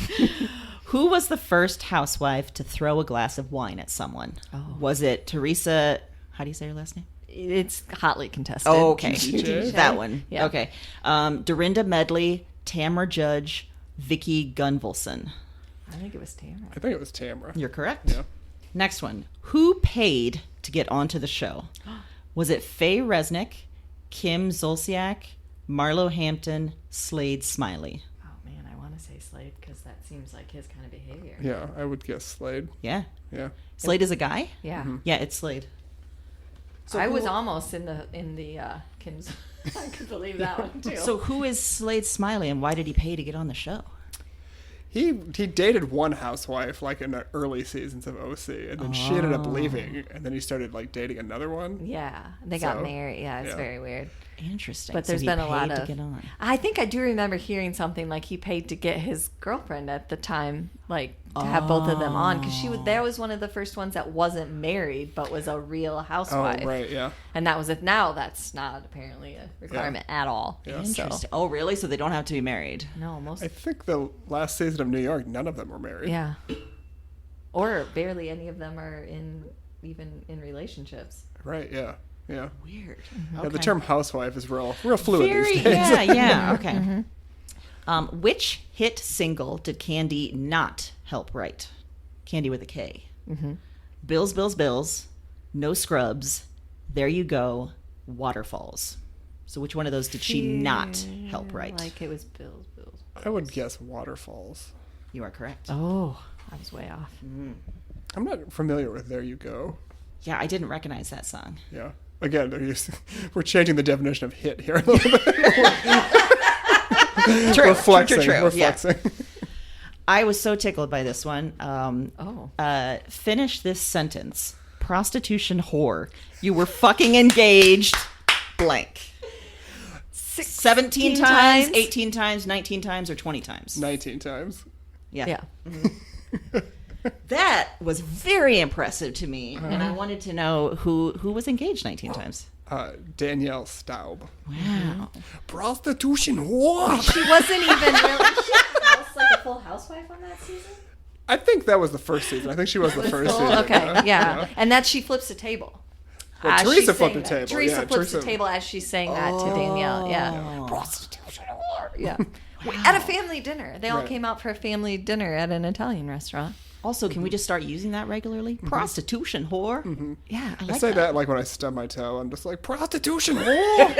Speaker 5: Who was the first housewife to throw a glass of wine at someone? Was it Teresa? How do you say her last name?
Speaker 3: It's hotly contested.
Speaker 5: Oh, okay.
Speaker 2: DJ?
Speaker 5: That one.
Speaker 3: Yeah.
Speaker 5: Okay. Dorinda Medley, Tamra Judge, Vicky Gunvalson.
Speaker 3: I think it was Tamara.
Speaker 2: I think it was Tamara.
Speaker 5: You're correct.
Speaker 2: Yeah.
Speaker 5: Next one. Who paid to get onto the show? Was it Faye Resnick, Kim Zolciak, Marlo Hampton, Slade Smiley?
Speaker 3: Oh man, I want to say Slade because that seems like his kind of behavior.
Speaker 2: Yeah, I would guess Slade.
Speaker 5: Yeah.
Speaker 2: Yeah.
Speaker 5: Slade is a guy?
Speaker 3: Yeah.
Speaker 5: Yeah, it's Slade. So
Speaker 3: I
Speaker 5: who-
Speaker 3: was almost in the Kim's. I could believe that one too.
Speaker 5: So who is Slade Smiley and why did he pay to get on the show?
Speaker 2: He dated one housewife like in the early seasons of OC, and then she ended up leaving, and then he started like dating another one.
Speaker 3: Yeah, they got
Speaker 2: So,
Speaker 3: married. Yeah, it's
Speaker 2: yeah.
Speaker 3: very weird.
Speaker 5: Interesting.
Speaker 3: But
Speaker 5: So
Speaker 3: there's
Speaker 5: he
Speaker 3: been a lot
Speaker 5: paid to
Speaker 3: of.
Speaker 5: get on.
Speaker 3: I think I do remember hearing something like he paid to get his girlfriend at the time, like to have both of them on, because there was one of the first ones that wasn't married but was a real housewife.
Speaker 2: Oh, right, yeah.
Speaker 3: And that was it. Now that's not apparently a requirement at all.
Speaker 2: Yeah.
Speaker 3: So,
Speaker 5: Interesting. Oh, really? So they don't have to be married?
Speaker 3: no, most.
Speaker 2: I think the last season of New York, none of them were married.
Speaker 3: Yeah. Or barely any of them are even in relationships.
Speaker 2: Right, yeah. Yeah.
Speaker 5: Weird.
Speaker 2: Yeah, the term housewife is real fluid
Speaker 5: Very,
Speaker 2: these days.
Speaker 5: yeah. Okay. Which hit single did Candy not help write? Candy with a K. Bills, Bills, Bills. No Scrubs. There You Go. Waterfalls. So which one of those did she not help write?
Speaker 3: Like it was Bills.
Speaker 2: I would guess Waterfalls.
Speaker 5: You are correct.
Speaker 3: Oh, I was way off.
Speaker 2: I'm not familiar with There You Go.
Speaker 5: Yeah, I didn't recognize that song.
Speaker 2: Yeah. Again, we're changing the definition of hit here a little bit.
Speaker 5: True,
Speaker 2: We're flexing.
Speaker 5: true.
Speaker 2: We're
Speaker 5: Yeah.
Speaker 2: flexing.
Speaker 5: I was so tickled by this one.
Speaker 3: Oh.
Speaker 5: Finish this sentence. Prostitution whore. You were fucking engaged. Blank. 17 times, 18 times, 19 times, or 20 times?
Speaker 2: 19 times.
Speaker 5: Yeah.
Speaker 3: Yeah.
Speaker 5: That was very impressive to me. And I wanted to know who was engaged 19 times.
Speaker 2: Danielle Staub.
Speaker 5: Wow.
Speaker 2: Prostitution whore.
Speaker 3: She wasn't even really. Was like a full housewife on that season.
Speaker 2: I think that was the first season. I think she was the first season.
Speaker 3: Okay, yeah. And that she flips the table.
Speaker 2: Well,
Speaker 3: As
Speaker 2: Teresa
Speaker 3: she's
Speaker 2: flipped
Speaker 3: saying
Speaker 2: the
Speaker 3: that.
Speaker 2: table.
Speaker 3: Teresa
Speaker 2: Yeah,
Speaker 3: flips the
Speaker 2: Teresa-
Speaker 3: table as she's saying that to Danielle. Yeah. Prostitution whore. Yeah. At a family dinner. They all
Speaker 2: Right.
Speaker 3: came out for a family dinner at an Italian restaurant.
Speaker 5: Also, can we just start using that regularly? Prostitution whore.
Speaker 3: Yeah.
Speaker 5: I
Speaker 2: I
Speaker 5: like
Speaker 2: say
Speaker 5: that.
Speaker 2: that like when I stub my toe. I'm just like, prostitution whore.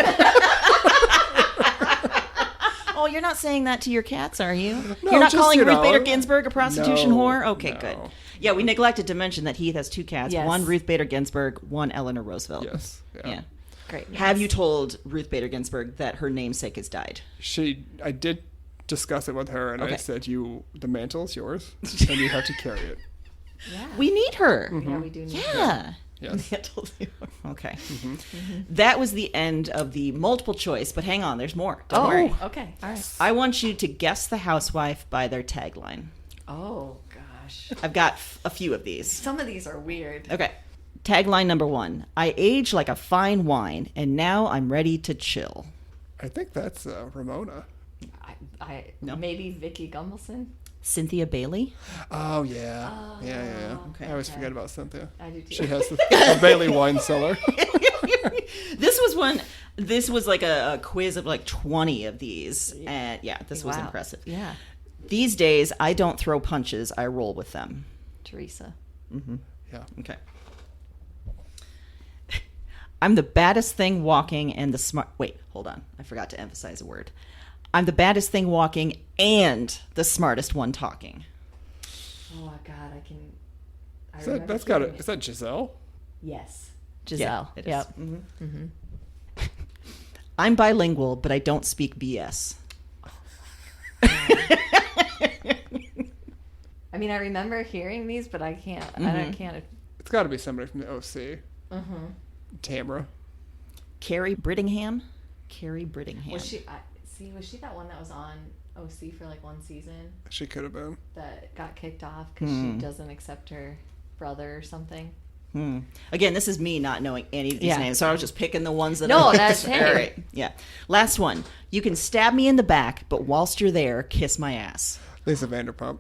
Speaker 5: Oh, you're not saying that to your cats, are you?
Speaker 2: No,
Speaker 5: You're not
Speaker 2: just,
Speaker 5: calling
Speaker 2: you
Speaker 5: Ruth
Speaker 2: know,
Speaker 5: Bader Ginsburg a prostitution
Speaker 2: no,
Speaker 5: whore? Okay,
Speaker 2: no.
Speaker 5: good. Yeah, we neglected to mention that Heath has two cats.
Speaker 3: Yes.
Speaker 5: One Ruth Bader Ginsburg, one Eleanor Roosevelt.
Speaker 2: Yes.
Speaker 5: Yeah.
Speaker 3: Great.
Speaker 5: Have you told Ruth Bader Ginsburg that her namesake has died?
Speaker 2: I did discuss it with her, and I
Speaker 5: Okay.
Speaker 2: said, the mantle's yours, and you have to carry it.
Speaker 3: Yeah.
Speaker 5: We need her.
Speaker 3: Yeah, we do need
Speaker 5: Yeah.
Speaker 2: Yes.
Speaker 5: Okay. That was the end of the multiple choice, but hang on, there's more. Don't worry.
Speaker 3: Okay. All right.
Speaker 5: I want you to guess the housewife by their tagline.
Speaker 3: Oh, gosh.
Speaker 5: I've got a few of these.
Speaker 3: Some of these are weird.
Speaker 5: Okay. Tagline number 1. I age like a fine wine, and now I'm ready to chill.
Speaker 2: I think that's Ramona.
Speaker 5: No.
Speaker 3: Maybe Vicky Gumbelson.
Speaker 5: Cynthia Bailey.
Speaker 2: Oh, yeah. Yeah.
Speaker 5: Okay.
Speaker 2: I always forget about Cynthia.
Speaker 3: I do too.
Speaker 2: She has the Bailey wine cellar.
Speaker 5: This was like a quiz of like 20 of these. And yeah, this was
Speaker 3: Wow.
Speaker 5: impressive.
Speaker 3: Yeah.
Speaker 5: These days, I don't throw punches, I roll with them.
Speaker 3: Teresa.
Speaker 2: Yeah.
Speaker 5: Okay. I'm the baddest thing walking and the smart. Wait, hold on. I forgot to emphasize a word. I'm the baddest thing walking and the smartest one talking.
Speaker 3: Oh, God. I can.
Speaker 2: Is that Giselle?
Speaker 3: Yes. Giselle.
Speaker 5: Yeah, it is.
Speaker 3: Yep.
Speaker 5: I'm bilingual, but I don't speak BS.
Speaker 3: I mean, I remember hearing these, but I can't. I can't.
Speaker 2: It's got to be somebody from the OC. Tamra.
Speaker 5: Carrie Brittingham. Carrie Brittingham.
Speaker 3: Was she? Was she that one that was on OC for like one season
Speaker 2: She could have been.
Speaker 3: that got kicked off because she doesn't accept her brother or something?
Speaker 5: Again, this is me not knowing any of these
Speaker 3: Yeah.
Speaker 5: names, so I was just picking the ones that.
Speaker 3: No,
Speaker 5: I
Speaker 3: that's
Speaker 5: All
Speaker 3: hey.
Speaker 5: right. Yeah. Last one. You can stab me in the back, but whilst you're there, kiss my ass.
Speaker 2: Lisa Vanderpump.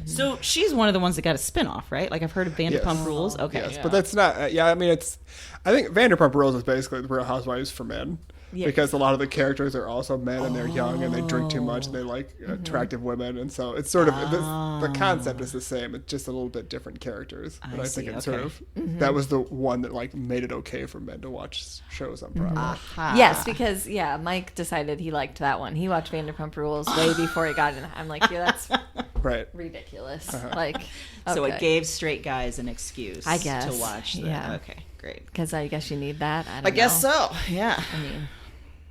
Speaker 5: So she's one of the ones that got a spinoff, right? Like I've heard of Vanderpump
Speaker 2: Yes.
Speaker 5: Rules. Okay.
Speaker 2: Yes, but that's not. I mean, I think Vanderpump Rules is basically the Real Housewives for men.
Speaker 5: Yeah.
Speaker 2: Because a lot of the characters are also men and they're young and they drink too much and they like attractive women. And so it's sort of, the concept is the same. It's just a little bit different characters. But I think
Speaker 5: see,
Speaker 2: it's sort
Speaker 5: okay.
Speaker 2: of, that was the one that like made it okay for men to watch shows on Bravo.
Speaker 5: Aha.
Speaker 3: Yes, because Mike decided he liked that one. He watched Vanderpump Rules way before he got in. I'm like, that's
Speaker 2: Right.
Speaker 3: ridiculous. Like,
Speaker 5: So it
Speaker 3: okay.
Speaker 5: gave straight guys an excuse,
Speaker 3: I guess.
Speaker 5: to watch. The,
Speaker 3: Yeah.
Speaker 5: Okay, great.
Speaker 3: Because I guess you need that. I
Speaker 5: guess so. Yeah.
Speaker 3: I mean,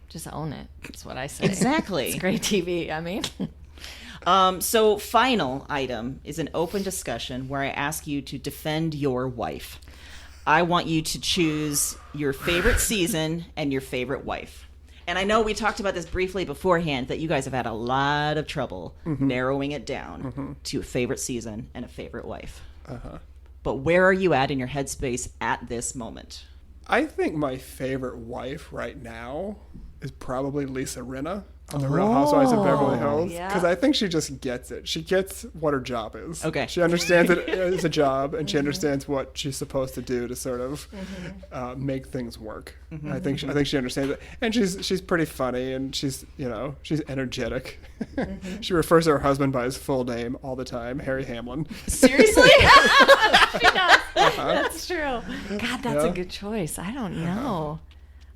Speaker 3: just own it. That's what I say.
Speaker 5: Exactly.
Speaker 3: It's great TV. I mean,
Speaker 5: So final item is an open discussion where I ask you to defend your wife. I want you to choose your favorite season and your favorite wife. And I know we talked about this briefly beforehand, that you guys have had a lot of trouble narrowing it down to a favorite season and a favorite wife. But where are you at in your headspace at this moment?
Speaker 2: I think my favorite wife right now is probably Lisa Rinna on the Real Housewives of Beverly Hills, because I think she just gets it. She gets what her job is.
Speaker 5: Okay.
Speaker 2: She understands it as a job, and she understands what she's supposed to do to sort of make things work. I think she understands it, and she's pretty funny, and she's energetic. She refers to her husband by his full name all the time, Harry Hamlin.
Speaker 5: Seriously?
Speaker 3: She does. That's true. God, that's a good choice. I don't know.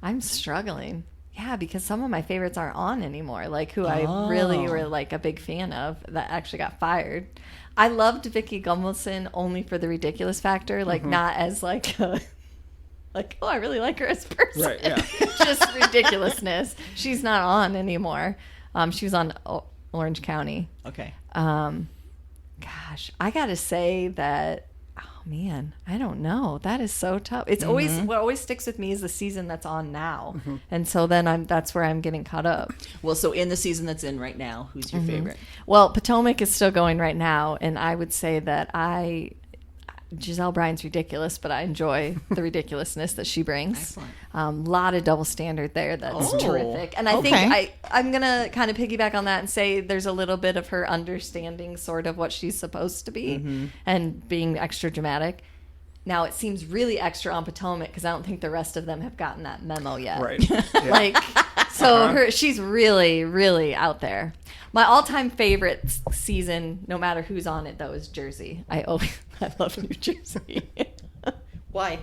Speaker 3: I'm struggling. Yeah, because some of my favorites aren't on anymore, like who I really were like a big fan of that actually got fired. I loved Vicky Gunvalson only for the ridiculous factor, like not as like oh, I really like her as a person.
Speaker 2: Right, yeah.
Speaker 3: Just ridiculousness. She's not on anymore. She was on Orange County.
Speaker 5: Okay.
Speaker 3: Gosh, I got to say that, oh man, I don't know. That is so tough. It's always, what always sticks with me is the season that's on now. And so then that's where I'm getting caught up.
Speaker 5: Well, so in the season that's in right now, who's your favorite?
Speaker 3: Well, Potomac is still going right now. And I would say that Giselle Bryant's ridiculous, but I enjoy the ridiculousness that she brings.
Speaker 5: Excellent.
Speaker 3: Lot of double standard there. That's terrific. And I think I'm going to kind of piggyback on that and say there's a little bit of her understanding sort of what she's supposed to be and being extra dramatic. Now, it seems really extra on Potomac because I don't think the rest of them have gotten that memo yet.
Speaker 2: Right. Yeah.
Speaker 3: She's really, really out there. My all-time favorite season, no matter who's on it, though, is Jersey. I love New Jersey.
Speaker 5: Why?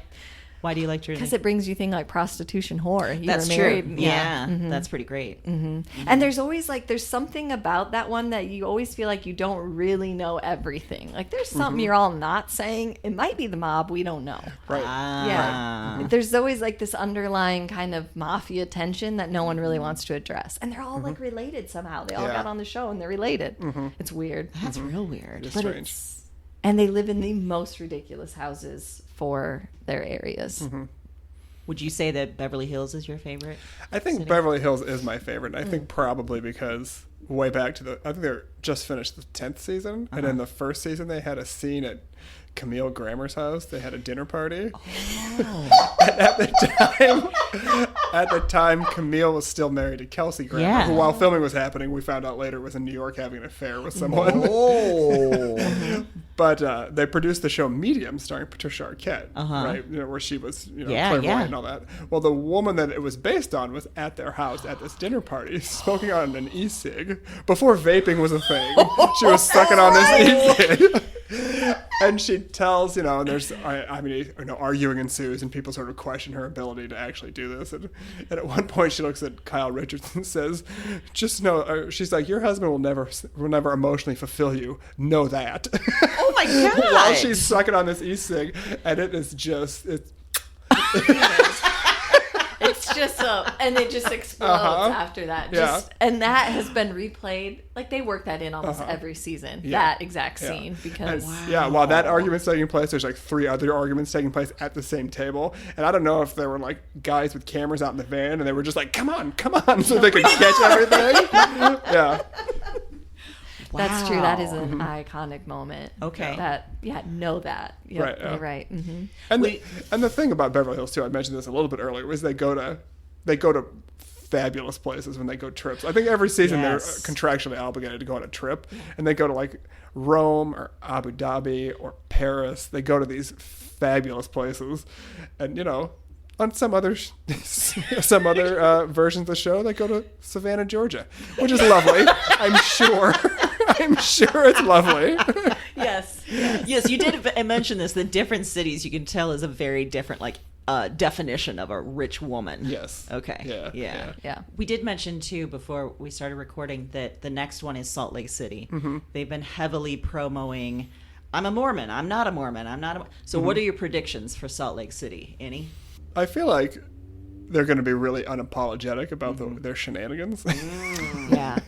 Speaker 5: Why do you like Jersey?
Speaker 3: Because it brings you things like prostitution, whore.
Speaker 5: That's
Speaker 3: were married.
Speaker 5: true. Yeah, that's pretty great.
Speaker 3: And there's always there's something about that one that you always feel like you don't really know everything. Like there's something you're all not saying. It might be the mob. We don't know.
Speaker 2: Right.
Speaker 3: Yeah. There's always this underlying kind of mafia tension that no one really wants to address. And they're all related somehow. They all got on the show and they're related. It's weird.
Speaker 5: That's real weird.
Speaker 2: It's strange.
Speaker 3: And they live in the most ridiculous houses for their areas.
Speaker 5: Would you say that Beverly Hills is your favorite?
Speaker 2: I think
Speaker 5: city?
Speaker 2: Beverly Hills is my favorite. I think probably because way back to I think they just finished the 10th season. And in the first season, they had a scene at Camille Grammer's house. They had a dinner party. And at the time, Camille was still married to Kelsey Grammer, who while filming was happening, we found out later was in New York having an affair with someone. But they produced the show Medium, starring Patricia Arquette, right? Where she was, clairvoyant and all that. Well, the woman that it was based on was at their house at this dinner party, smoking on an e-cig before vaping was a thing. She was sucking on this e-cig. And she tells, and there's, arguing ensues, and people sort of question her ability to actually do this. And at one point, she looks at Kyle Richards and says, "Just know," she's like, "Your husband will never emotionally fulfill you. Know that."
Speaker 5: Oh my God!
Speaker 2: While she's sucking on this e-cig, and it is just
Speaker 3: It's just and it just explodes after that. And that has been replayed. Like they work that in almost every season. That exact scene because
Speaker 2: while that argument's taking place, there's 3 other arguments taking place at the same table. And I don't know if there were guys with cameras out in the van and they were just come on, so they could catch everything. Yeah.
Speaker 3: That's true. That is an iconic moment.
Speaker 5: Okay.
Speaker 3: Know that. Yep,
Speaker 2: right.
Speaker 3: You're right. Mm-hmm.
Speaker 2: And the thing about Beverly Hills too, I mentioned this a little bit earlier, was they go to fabulous places when they go trips. I think every season they're contractually obligated to go on a trip, and they go to Rome or Abu Dhabi or Paris. They go to these fabulous places, and on some other versions of the show, they go to Savannah, Georgia, which is lovely. I'm sure it's lovely.
Speaker 3: Yes.
Speaker 5: You did mention this. The different cities you can tell is a very different definition of a rich woman.
Speaker 2: Yes.
Speaker 5: Okay. Yeah. We did mention too before we started recording that the next one is Salt Lake City. They've been heavily promoting. I'm a Mormon. I'm not a Mormon. I'm not a. So what are your predictions for Salt Lake City, Annie?
Speaker 2: I feel like they're going to be really unapologetic about their shenanigans.
Speaker 5: Yeah.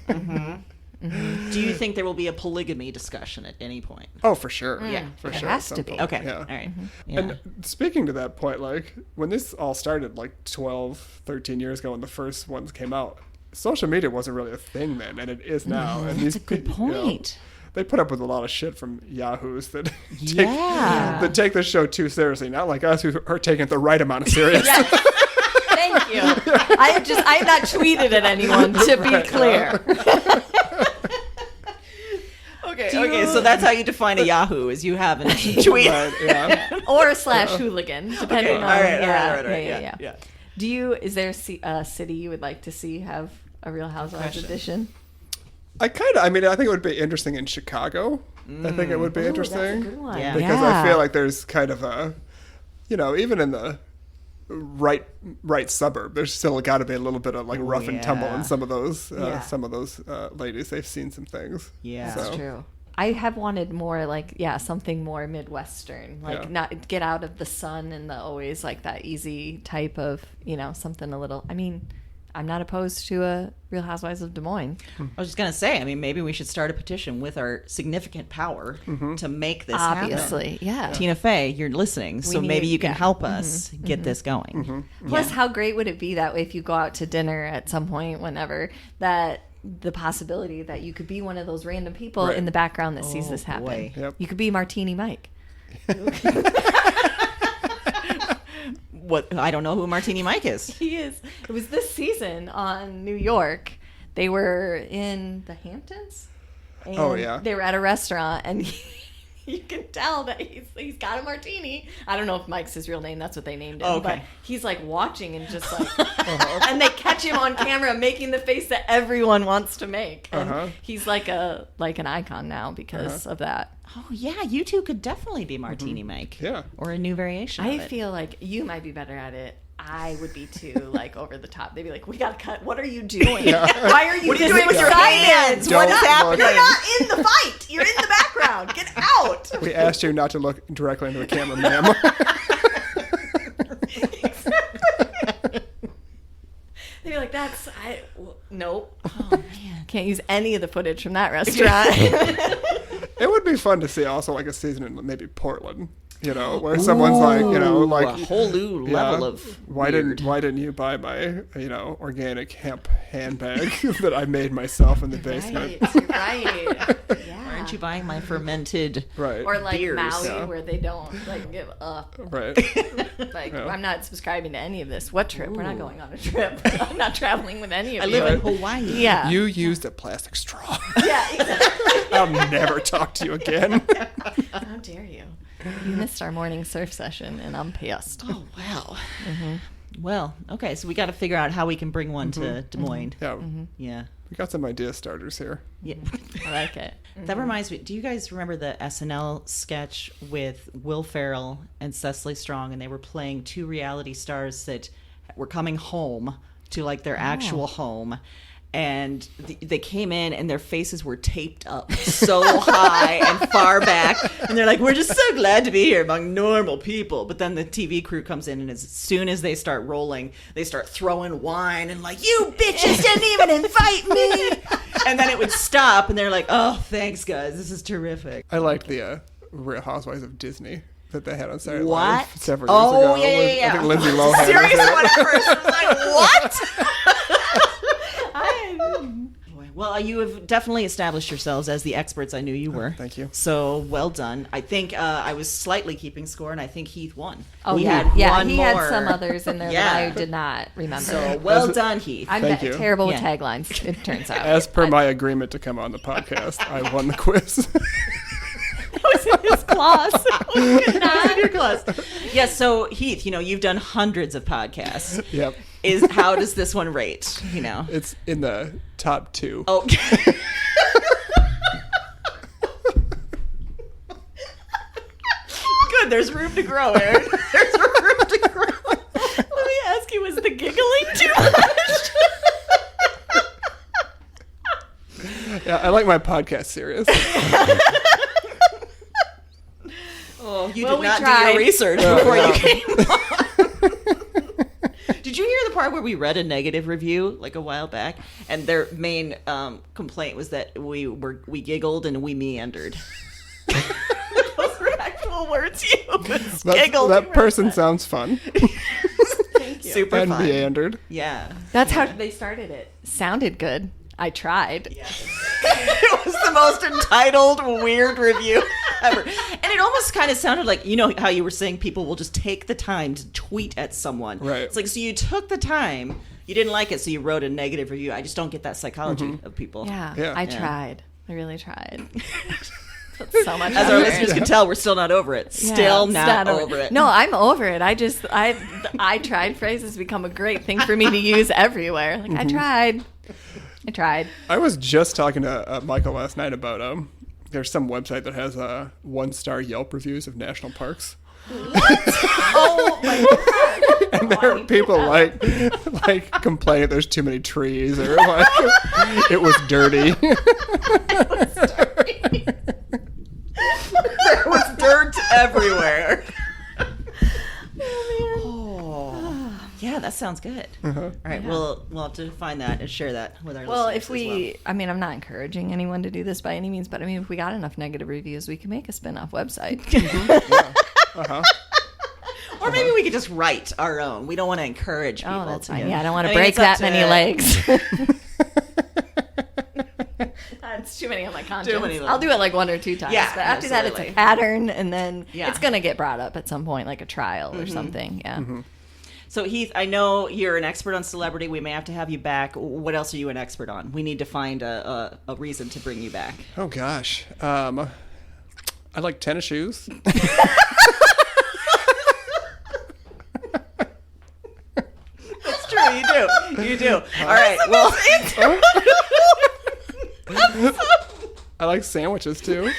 Speaker 5: Do Do you think there will be a polygamy discussion at any point?
Speaker 2: Oh, for sure.
Speaker 5: Yeah,
Speaker 2: for
Speaker 3: it
Speaker 2: sure.
Speaker 3: has
Speaker 2: at
Speaker 3: to
Speaker 2: some
Speaker 3: be.
Speaker 2: point.
Speaker 5: Okay,
Speaker 2: Yeah.
Speaker 5: all right. Yeah.
Speaker 2: And speaking to that point, like when this all started like 12, 13 years ago when the first ones came out, social media wasn't really a thing then, and it is now. And
Speaker 1: That's a good point.
Speaker 2: They put up with a lot of shit from yahoos that
Speaker 1: Yeah.
Speaker 2: that take this show too seriously, not like us who are taking it the right amount of serious.
Speaker 3: Yes. Thank you. I have not tweeted at anyone, to be clear.
Speaker 5: Okay, so that's how you define a Yahoo, is you haven't tweeted.
Speaker 2: Right, yeah.
Speaker 3: Or / hooligan, depending on.
Speaker 5: All right,
Speaker 3: Yeah. Is there a city you would like to see have a Real Housewives edition?
Speaker 2: I think it would be interesting in Chicago. I think it would be interesting.
Speaker 3: That's a good one.
Speaker 5: Yeah.
Speaker 2: Because I feel like there's kind of a, even in the right suburb, there's still got to be a little bit of like rough and tumble in some of those ladies. They've seen some things.
Speaker 5: Yeah.
Speaker 2: So,
Speaker 3: That's true. I have wanted more something more Midwestern, not get out of the sun and the always like that easy type of, something a little, I'm not opposed to a Real Housewives of Des Moines.
Speaker 5: I was just going to say, maybe we should start a petition with our significant power to make this happen.
Speaker 3: Obviously, yeah.
Speaker 5: Tina Fey, you're listening, so maybe you can help us get this going.
Speaker 3: Plus, how great would it be that way if you go out to dinner at some point, whenever, that the possibility that you could be one of those random people in the background that sees this happen.
Speaker 5: Boy.
Speaker 2: Yep.
Speaker 3: You could be Martini Mike.
Speaker 5: What? I don't know who Martini Mike is.
Speaker 3: He is. It was this season on New York. They were in the Hamptons. And
Speaker 2: Oh, yeah.
Speaker 3: They were at a restaurant, and you can tell that he's got a martini. I don't know if Mike's his real name. That's what they named him.
Speaker 5: Oh, okay.
Speaker 3: But he's like watching and just like, and they catch him on camera making the face that everyone wants to make. And he's like an icon now because of that.
Speaker 5: Oh, yeah, you two could definitely be Martini Mike.
Speaker 2: Yeah.
Speaker 5: Or a new variation of
Speaker 3: I
Speaker 5: it.
Speaker 3: feel like you might be better at it. I would be too over the top. They'd be like, "We gotta cut. What are you doing? Why are you
Speaker 5: What are you
Speaker 3: this
Speaker 5: doing with your
Speaker 3: excited?
Speaker 5: hands? What is happening?
Speaker 3: You're not in the fight. You're in the background. Get out."
Speaker 2: We asked you not to look directly into the camera, ma'am.
Speaker 3: They'd be like, nope. Oh man, can't use any of the footage from that restaurant.
Speaker 2: It would be fun to see also like a season in maybe Portland, where someone's like, like
Speaker 5: a whole new level of
Speaker 2: why
Speaker 5: weird.
Speaker 2: didn't you buy my organic hemp handbag that I made myself in the basement?
Speaker 3: Right. Yeah.
Speaker 5: Why aren't you buying my fermented?
Speaker 2: Right.
Speaker 3: Or like
Speaker 5: beers?
Speaker 3: Maui, where they don't give up.
Speaker 2: Right.
Speaker 3: I'm not subscribing to any of this. What trip? We're not going on a trip. I'm not traveling with any of
Speaker 5: I
Speaker 3: you.
Speaker 5: live in Hawaii.
Speaker 3: Yeah.
Speaker 2: You used a plastic straw.
Speaker 3: Yeah. Exactly.
Speaker 2: I'll never talk to you again.
Speaker 3: How dare you? You missed our morning surf session, and I'm pissed.
Speaker 5: Oh, wow. Well, okay, so we got to figure out how we can bring one to Des Moines.
Speaker 2: Yeah.
Speaker 5: Yeah.
Speaker 2: We got some idea starters here.
Speaker 5: Yeah.
Speaker 3: I like it.
Speaker 5: That reminds me, do you guys remember the SNL sketch with Will Ferrell and Cecily Strong, and they were playing two reality stars that were coming home to like their actual home, and they came in and their faces were taped up so high and far back, and they're like, "We're just so glad to be here among normal people." But then the TV crew comes in, and as soon as they start rolling, they start throwing wine and like, "You bitches didn't even invite me!" And then it would stop, and they're like, "Oh, thanks, guys, this is terrific."
Speaker 2: I liked the Real Housewives of Disney that they had on Saturday Night
Speaker 5: What?
Speaker 2: Live several years ago.
Speaker 5: Oh, yeah.
Speaker 2: I think Lindsay Lohan. was
Speaker 5: Serious
Speaker 2: in it.
Speaker 5: whatever. I was like, what? Well, you have definitely established yourselves as the experts I knew you were.
Speaker 2: Thank you.
Speaker 5: So well done. I think I was slightly keeping score, and I think Heath won.
Speaker 3: Oh,
Speaker 5: We
Speaker 3: yeah.
Speaker 5: had
Speaker 3: Yeah,
Speaker 5: one
Speaker 3: he
Speaker 5: more.
Speaker 3: had some others in there that I did not remember.
Speaker 5: So well done, Heath.
Speaker 3: I'm
Speaker 2: Thank you.
Speaker 3: terrible with
Speaker 5: Yeah.
Speaker 3: taglines, it turns out.
Speaker 2: As per my agreement to come on the podcast, I won the quiz.
Speaker 3: That was in his clause.
Speaker 5: Not in your class. Yeah, so Heath, you've done hundreds of podcasts.
Speaker 2: Yep.
Speaker 5: How does this one rate?
Speaker 2: It's in the top 2.
Speaker 5: Oh. Good, there's room to grow, Erin. There's room to grow.
Speaker 3: Let me ask you, was the giggling too much?
Speaker 2: Yeah, I like my podcast serious.
Speaker 5: Oh, you
Speaker 3: Well,
Speaker 5: did
Speaker 3: we
Speaker 5: not do
Speaker 3: tried.
Speaker 5: your research before you came on. Did you hear the part where we read a negative review like a while back, and their main complaint was that we giggled and we meandered. Those were actual words used. Giggled.
Speaker 2: That person sounds fun.
Speaker 5: Thank you. Super
Speaker 2: and
Speaker 5: fun.
Speaker 2: meandered.
Speaker 5: Yeah.
Speaker 3: That's how they started it. Sounded good. I tried.
Speaker 5: Yeah. It was the most entitled, weird review ever. And it almost kind of sounded like, you know how you were saying people will just take the time to tweet at someone.
Speaker 2: Right.
Speaker 5: It's like, so you took the time, you didn't like it, so you wrote a negative review. I just don't get that psychology of people.
Speaker 3: Yeah. I tried. I really tried. So much
Speaker 5: As our listeners can tell, we're still not over it. Still not over it.
Speaker 3: No, I'm over it. I tried phrases become a great thing for me to use everywhere. Like, I tried. I
Speaker 2: was just talking to Michael last night about there's some website that has 1-star Yelp reviews of national parks.
Speaker 3: What? Oh my god!
Speaker 2: And there are people like complaining there's too many trees or like it was dirty.
Speaker 5: There was dirt everywhere. Yeah, that sounds good. All right, we'll have to find that and share that with our listeners.
Speaker 3: Well, I mean, I'm not encouraging anyone to do this by any means, but I mean, if we got enough negative reviews, we can make a spin-off website.
Speaker 5: Or maybe we could just write our own. We don't want to encourage people.
Speaker 3: Oh, that's
Speaker 5: to
Speaker 3: fine.
Speaker 5: get-
Speaker 3: Yeah, I don't want to break that many legs. That's too many on my conscience.
Speaker 5: Too many.
Speaker 3: I'll do it like 1 or 2 times.
Speaker 5: Yeah,
Speaker 3: but after that, it's
Speaker 5: absolutely.
Speaker 3: a pattern, and then
Speaker 5: Yeah.
Speaker 3: it's going to get brought up at some point, like a trial or something. Yeah.
Speaker 5: So, Heath, I know you're an expert on celebrity. We may have to have you back. What else are you an expert on? We need to find a reason to bring you back.
Speaker 2: Oh, gosh. I like tennis shoes.
Speaker 5: That's true. You do. All right. Well,
Speaker 2: I like sandwiches, too.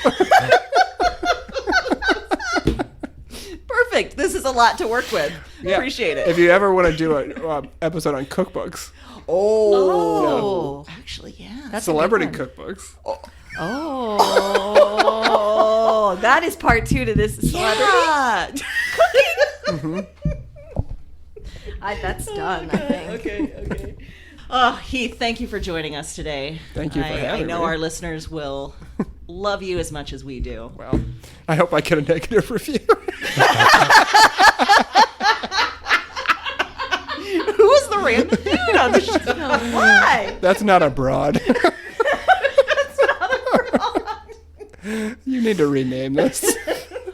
Speaker 5: perfect. This is a lot to work with. Appreciate it.
Speaker 2: If you ever want to do an episode on cookbooks.
Speaker 5: Oh. Actually, yeah.
Speaker 3: That's
Speaker 2: Celebrity
Speaker 3: a good one.
Speaker 2: cookbooks.
Speaker 3: Oh, that is part 2 to this celebrity.
Speaker 5: Yeah.
Speaker 3: That's done, I think.
Speaker 5: Okay. Oh, Heath, thank you for joining us today.
Speaker 2: Thank you for having
Speaker 5: I know
Speaker 2: me.
Speaker 5: our listeners will love you as much as we do.
Speaker 2: Well, I hope I get a negative review.
Speaker 5: Who was the random dude on the show? Why?
Speaker 2: That's not a broad.
Speaker 5: That's not a fraud.
Speaker 2: You need to rename this.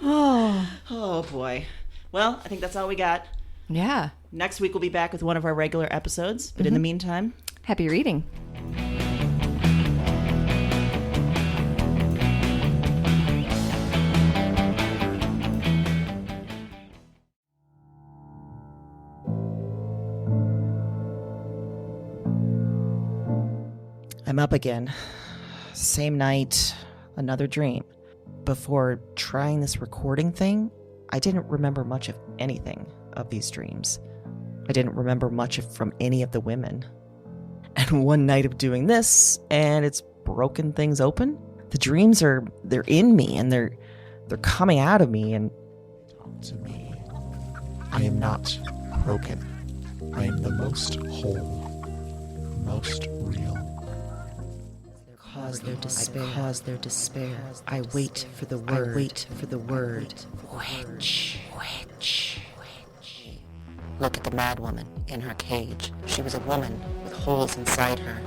Speaker 5: Oh, boy. Well, I think that's all we got.
Speaker 3: Yeah.
Speaker 5: Next week, we'll be back with one of our regular episodes. But in the meantime,
Speaker 3: Happy reading.
Speaker 1: I'm up again. Same night, another dream. Before trying this recording thing, I didn't remember much of anything of these dreams. I didn't remember much from any of the women. And one night of doing this, and it's broken things open. The dreams they're in me, and they're coming out of me, and
Speaker 6: Talk to me. I am not broken. I am the most whole, most real.
Speaker 1: cause their despair. I wait for the word. Witch.
Speaker 7: Look at the mad woman in her cage. She was a woman with holes inside her.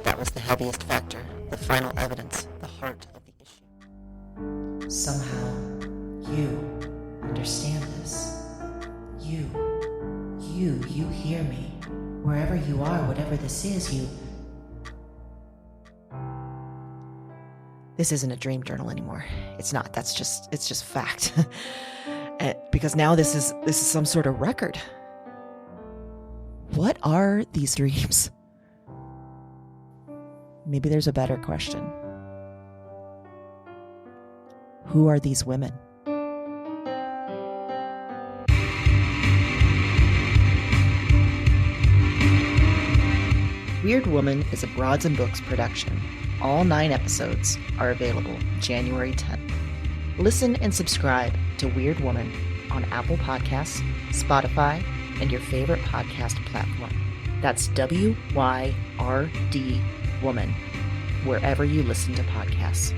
Speaker 7: That was the heaviest factor, the final evidence, the heart of the issue.
Speaker 1: Somehow, you understand this. You hear me. Wherever you are, whatever this is, This isn't a dream journal anymore. It's not. It's just fact. Because now this is some sort of record. What are these dreams? Maybe there's a better question. Who are these women? Weird Woman is a Broads and Books production. All 9 episodes are available January 10th. Listen and subscribe to Weird Woman on Apple Podcasts, Spotify, and your favorite podcast platform. That's WYRD Woman, wherever you listen to podcasts.